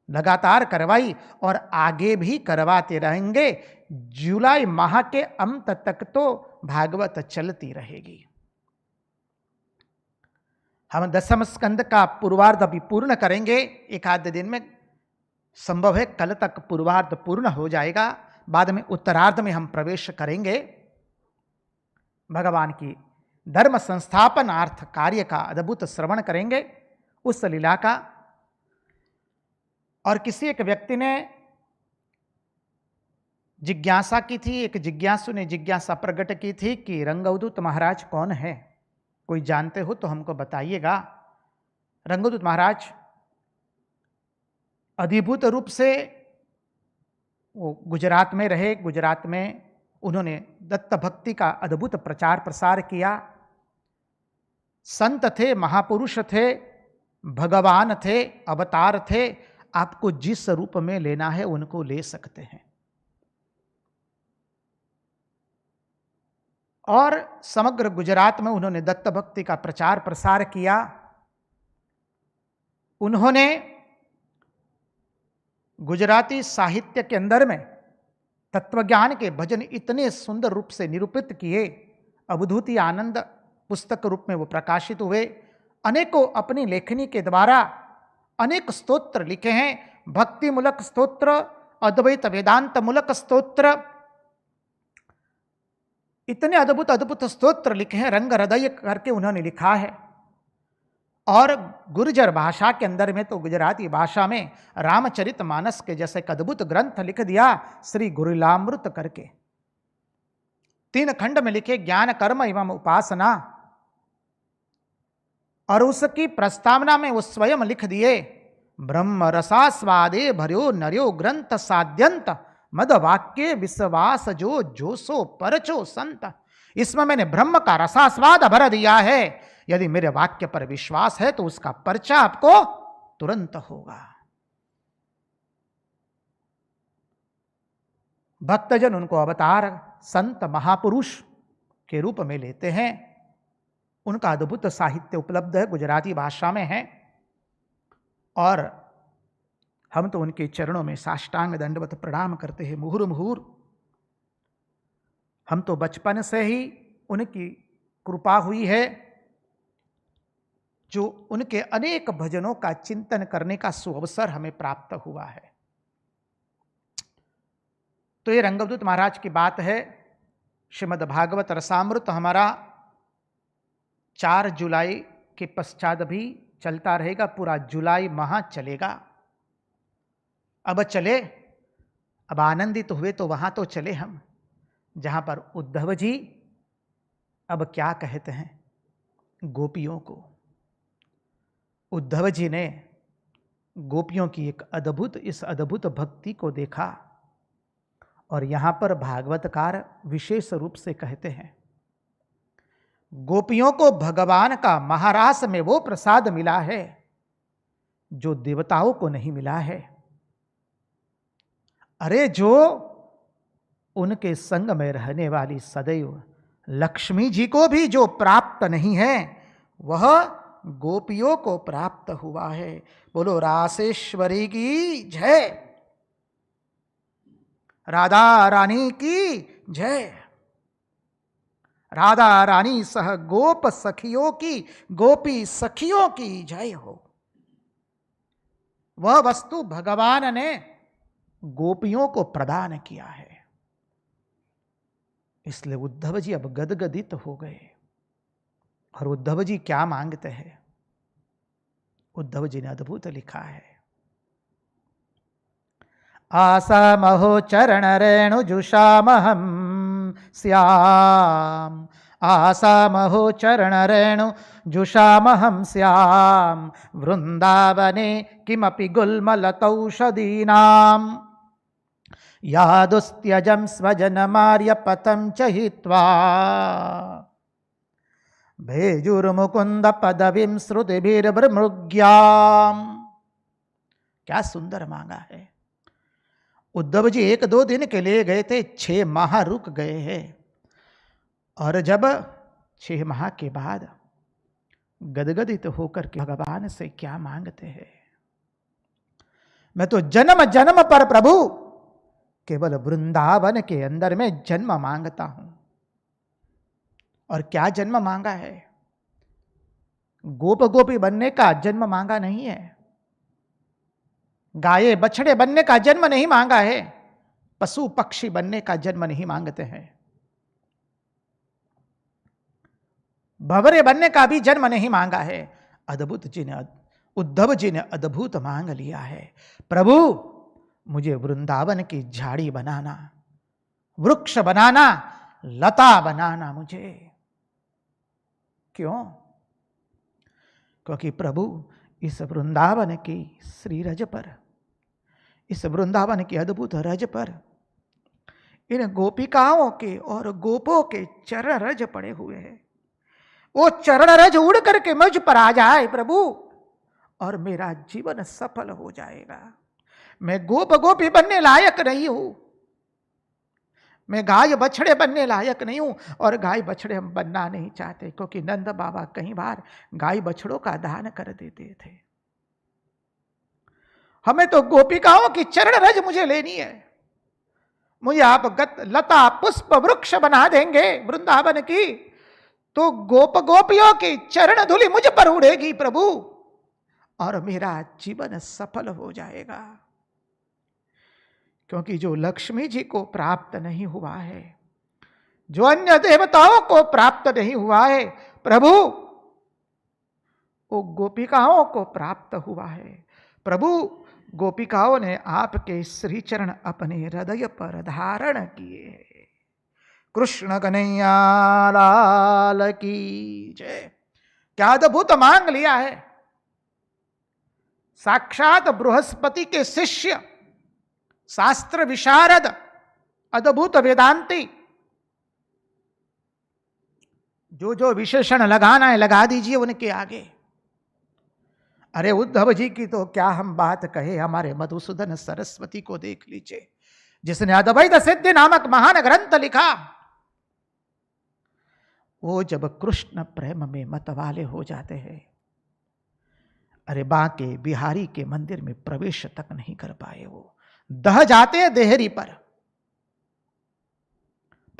लगातार करवाई और आगे भी करवाते रहेंगे। जुलाई माह के अंत तक तो भागवत चलती रहेगी। हम 10वें स्कंद का पूर्वार्ध अभी पूर्ण करेंगे, एक आध दिन में, संभव है कल तक पूर्वार्ध पूर्ण हो जाएगा। बाद में उत्तरार्ध में हम प्रवेश करेंगे। भगवान की धर्म संस्थापनार्थ कार्य का अद्भुत श्रवण करेंगे, उस लीला का। और किसी एक व्यक्ति ने जिज्ञासा की थी, एक जिज्ञासु ने जिज्ञासा प्रकट की थी कि रंगवदूत महाराज कौन है, कोई जानते हो तो हमको बताइएगा। रंगवदूत महाराज अधिभूत रूप से वो गुजरात में रहे। गुजरात में उन्होंने दत्त भक्ति का अद्भुत प्रचार प्रसार किया। संत थे, महापुरुष थे, भगवान थे, अवतार थे। आपको जिस रूप में लेना है उनको ले सकते हैं। और समग्र गुजरात में उन्होंने दत्त भक्ति का प्रचार प्रसार किया। उन्होंने गुजराती साहित्य के अंदर में तत्वज्ञान के भजन इतने सुंदर रूप से निरूपित किए, अवधूति आनंद पुस्तक रूप में वो प्रकाशित हुए। अनेकों अपनी लेखनी के द्वारा अनेक स्तोत्र लिखे हैं, भक्ति मूलक स्तोत्र, अद्वैत वेदांत मूलक स्तोत्र, इतने अद्भुत अद्भुत स्तोत्र लिखे हैं, रंग हृदय करके उन्होंने लिखा है। और गुर्जर भाषा के अंदर में तो गुजराती भाषा में रामचरितमानस के जैसे एक अद्भुत ग्रंथ लिख दिया, श्री गुरुलामृत करके। 3 खंड में लिखे, ज्ञान कर्म एवं उपासना। और उसकी प्रस्तावना में वो स्वयं लिख दिए, ब्रह्म रसास्वादे भर्यो नर्यो ग्रंथ साध्यंत मद वाक्य विश्वास जो जोसो परचो संत। इसमें मैंने ब्रह्म का रसास्वाद भर दिया है। यदि मेरे वाक्य पर विश्वास है तो उसका पर्चा आपको तुरंत होगा। भक्तजन उनको अवतार, संत, महापुरुष के रूप में लेते हैं। उनका अद्भुत साहित्य उपलब्ध है, गुजराती भाषा में है। और हम तो उनके चरणों में साष्टांग दंडवत प्रणाम करते हैं मुहुर मुहुर। हम तो बचपन से ही उनकी कृपा हुई है, जो उनके अनेक भजनों का चिंतन करने का सुअवसर हमें प्राप्त हुआ है। तो ये रंगवदूत महाराज की बात है। श्रीमद् भागवत रसामृत हमारा 4 जुलाई के पश्चात भी चलता रहेगा, पूरा जुलाई माह चलेगा। अब चले, अब आनंदित हुए तो वहां तो चले हम, जहां पर उद्धव जी अब क्या कहते हैं गोपियों को। उद्धव जी ने गोपियों की एक अद्भुत, इस अद्भुत भक्ति को देखा और यहां पर भागवतकार विशेष रूप से कहते हैं, गोपियों को भगवान का महारास में वो प्रसाद मिला है जो देवताओं को नहीं मिला है। अरे जो उनके संग में रहने वाली सदैव लक्ष्मी जी को भी जो प्राप्त नहीं है, वह गोपियों को प्राप्त हुआ है। बोलो रासेश्वरी की जय, राधा रानी की जय। राधा रानी सह गोप सखियों की, गोपी सखियों की जय हो। वह वस्तु भगवान ने गोपियों को प्रदान किया है। इसलिए उद्धव जी अब गदगदित हो गए। और उद्धव जी क्या मांगते हैं? उद्धव जी ने अद्भुत लिखा है, आसामहो चरण रेणु जुषामहम श्याम, आसामहो चरण रेणु जुषामहं श्याम, वृंदावने किमपि गुल्मलतौषधीनां, यादुस्त्यजं स्वजनमार्यपथं च हित्वा, भेजुर्मुकुंद पदवीं श्रुतिभिर्मृग्याम। क्या सुंदर मांगा है। उद्धव जी 1-2 दिन के लिए गए थे, 6 माह रुक गए हैं। और जब 6 माह के बाद गदगदित होकर के भगवान से क्या मांगते हैं? मैं तो जन्म जन्म पर प्रभु केवल वृंदावन के अंदर में जन्म मांगता हूं। और क्या जन्म मांगा है? गोप गोपी बनने का जन्म मांगा नहीं है, गाये बछड़े बनने का जन्म नहीं मांगा है, पशु पक्षी बनने का जन्म नहीं मांगते हैं, भंवरे बनने का भी जन्म नहीं मांगा है। उद्धव जी ने अद्भुत मांग लिया है, प्रभु मुझे वृंदावन की झाड़ी बनाना, वृक्ष बनाना, लता बनाना मुझे। क्यों? क्योंकि प्रभु इस वृंदावन की श्री रज पर, इस वृंदावन की अद्भुत रज पर इन गोपिकाओं के और गोपों के चरण रज पड़े हुए हैं। वो चरण रज उड़ करके मुझ पर आ जाए प्रभु, और मेरा जीवन सफल हो जाएगा। मैं गोप गोपी बनने लायक नहीं हूं, मैं गाय बछड़े बनने लायक नहीं हूं, और गाय बछड़े हम बनना नहीं चाहते, क्योंकि नंद बाबा कई बार गाय बछड़ों का दान कर देते थे। हमें तो गोपिकाओं की चरण रज मुझे लेनी है। मुझे आप लता पुष्प वृक्ष बना देंगे वृंदावन की, तो गोप गोपियों की चरण धूलि मुझ पर उड़ेगी प्रभु, और मेरा जीवन सफल हो जाएगा। क्योंकि जो लक्ष्मी जी को प्राप्त नहीं हुआ है, जो अन्य देवताओं को प्राप्त नहीं हुआ है, प्रभु वो गोपिकाओं को प्राप्त हुआ है। प्रभु गोपिकाओं ने आपके श्री चरण अपने हृदय पर धारण किए। कृष्ण कन्हैया लाल की जय। क्या अद्भुत मांग लिया है। साक्षात बृहस्पति के शिष्य, शास्त्र विशारद, अद्भुत वेदांती, जो जो विशेषण लगाना है लगा दीजिए उनके आगे। अरे उद्धव जी की तो क्या हम बात कहे, हमारे मधुसूदन सरस्वती को देख लीजिए, जिसने अद्वैत सिद्धि नामक महान ग्रंथ लिखा। वो जब कृष्ण प्रेम में मतवाले हो जाते हैं, अरे बांके बिहारी के मंदिर में प्रवेश तक नहीं कर पाए, वो दह जाते हैं देहरी पर।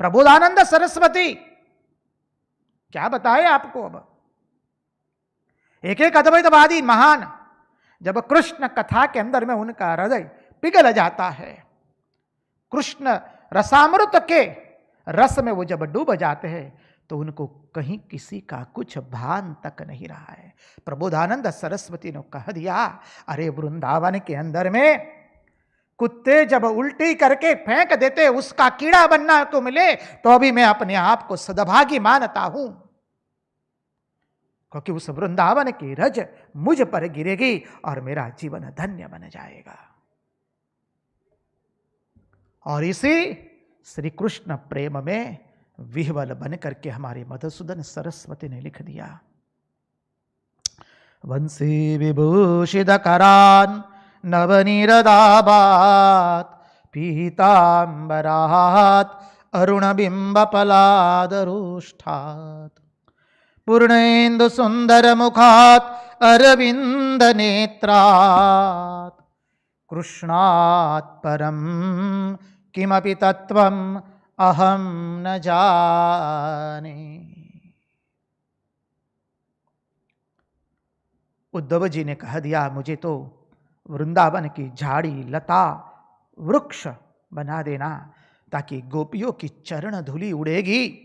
प्रबोधानंद सरस्वती क्या बताए आपको। अब एक एक अद्वैतवादी महान, जब कृष्ण कथा के अंदर में उनका हृदय पिघल जाता है, कृष्ण रसामृत के रस में वो जब डूब जाते हैं, तो उनको कहीं किसी का कुछ भान तक नहीं रहा है। प्रबोधानंद सरस्वती ने कह दिया, अरे वृंदावन के अंदर में कुत्ते जब उल्टी करके फेंक देते उसका कीड़ा बनना तो मिले, तो अभी मैं अपने आप को सद्भागी मानता हूं, क्योंकि उस वृंदावन की रज मुझ पर गिरेगी और मेरा जीवन धन्य बन जाएगा। और इसी श्री कृष्ण प्रेम में विह्वल बन करके हमारे मधुसूदन सरस्वती ने लिख दिया, वंशी विभूषित करान नवनीरदाबात पीतांबरात अरुण बिंब पलादरुष्ठात पूर्णेन्दु सुंदर मुखात अरविंद नेत्रात कृष्णात् परम किमपि तत्वम अहम न जाने। उद्धव जी ने कह दिया, मुझे तो वृंदावन की झाड़ी लता वृक्ष बना देना, ताकि गोपियों की चरण धूलि उड़ेगी।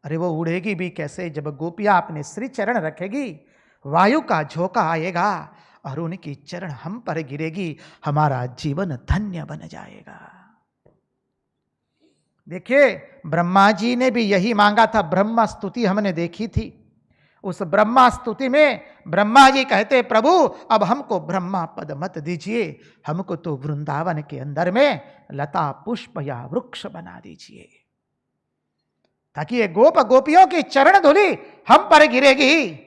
अरे वो उड़ेगी भी कैसे, जब गोपियां अपने श्री चरण रखेगी, वायु का झोंका आएगा और उनकी चरण हम पर गिरेगी, हमारा जीवन धन्य बन जाएगा। देखिए, ब्रह्मा जी ने भी यही मांगा था। ब्रह्मा स्तुति हमने देखी थी। उस ब्रह्मा स्तुति में ब्रह्मा जी कहते, प्रभु अब हमको ब्रह्मा पद मत दीजिए, हमको तो वृंदावन के अंदर में लता पुष्प या वृक्ष बना दीजिए, ताकि ये गोप गोपियों की चरण धूलि हम पर गिरेगी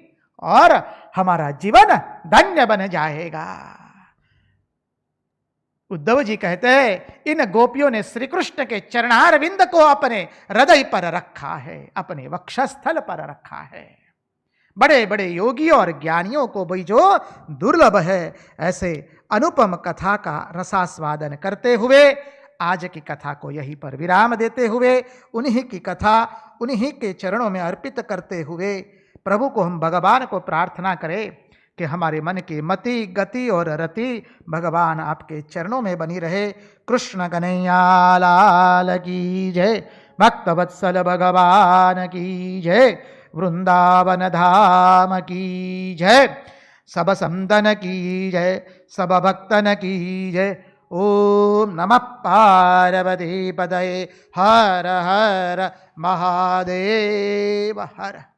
और हमारा जीवन धन्य बन जाएगा। उद्धव जी कहते हैं, इन गोपियों ने श्री कृष्ण के चरणारविंद को अपने हृदय पर रखा है, अपने वक्षस्थल पर रखा है। बड़े बड़े योगियों और ज्ञानियों को भी जो दुर्लभ है, ऐसे अनुपम कथा का रसास्वादन करते हुए आज की कथा को यहीं पर विराम देते हुए, उन्हीं की कथा उन्हीं के चरणों में अर्पित करते हुए प्रभु को हम भगवान को प्रार्थना करें कि हमारे मन की मति गति और रति भगवान आपके चरणों में बनी रहे। कृष्ण कन्हैया लाल की जय, भक्तवत्सल भगवान की जय, वृंदावन धाम की जय, सब संतन की जय, सब भक्तन की जय। ओम नमः पार्वती पतये, हर हर महादेव हर।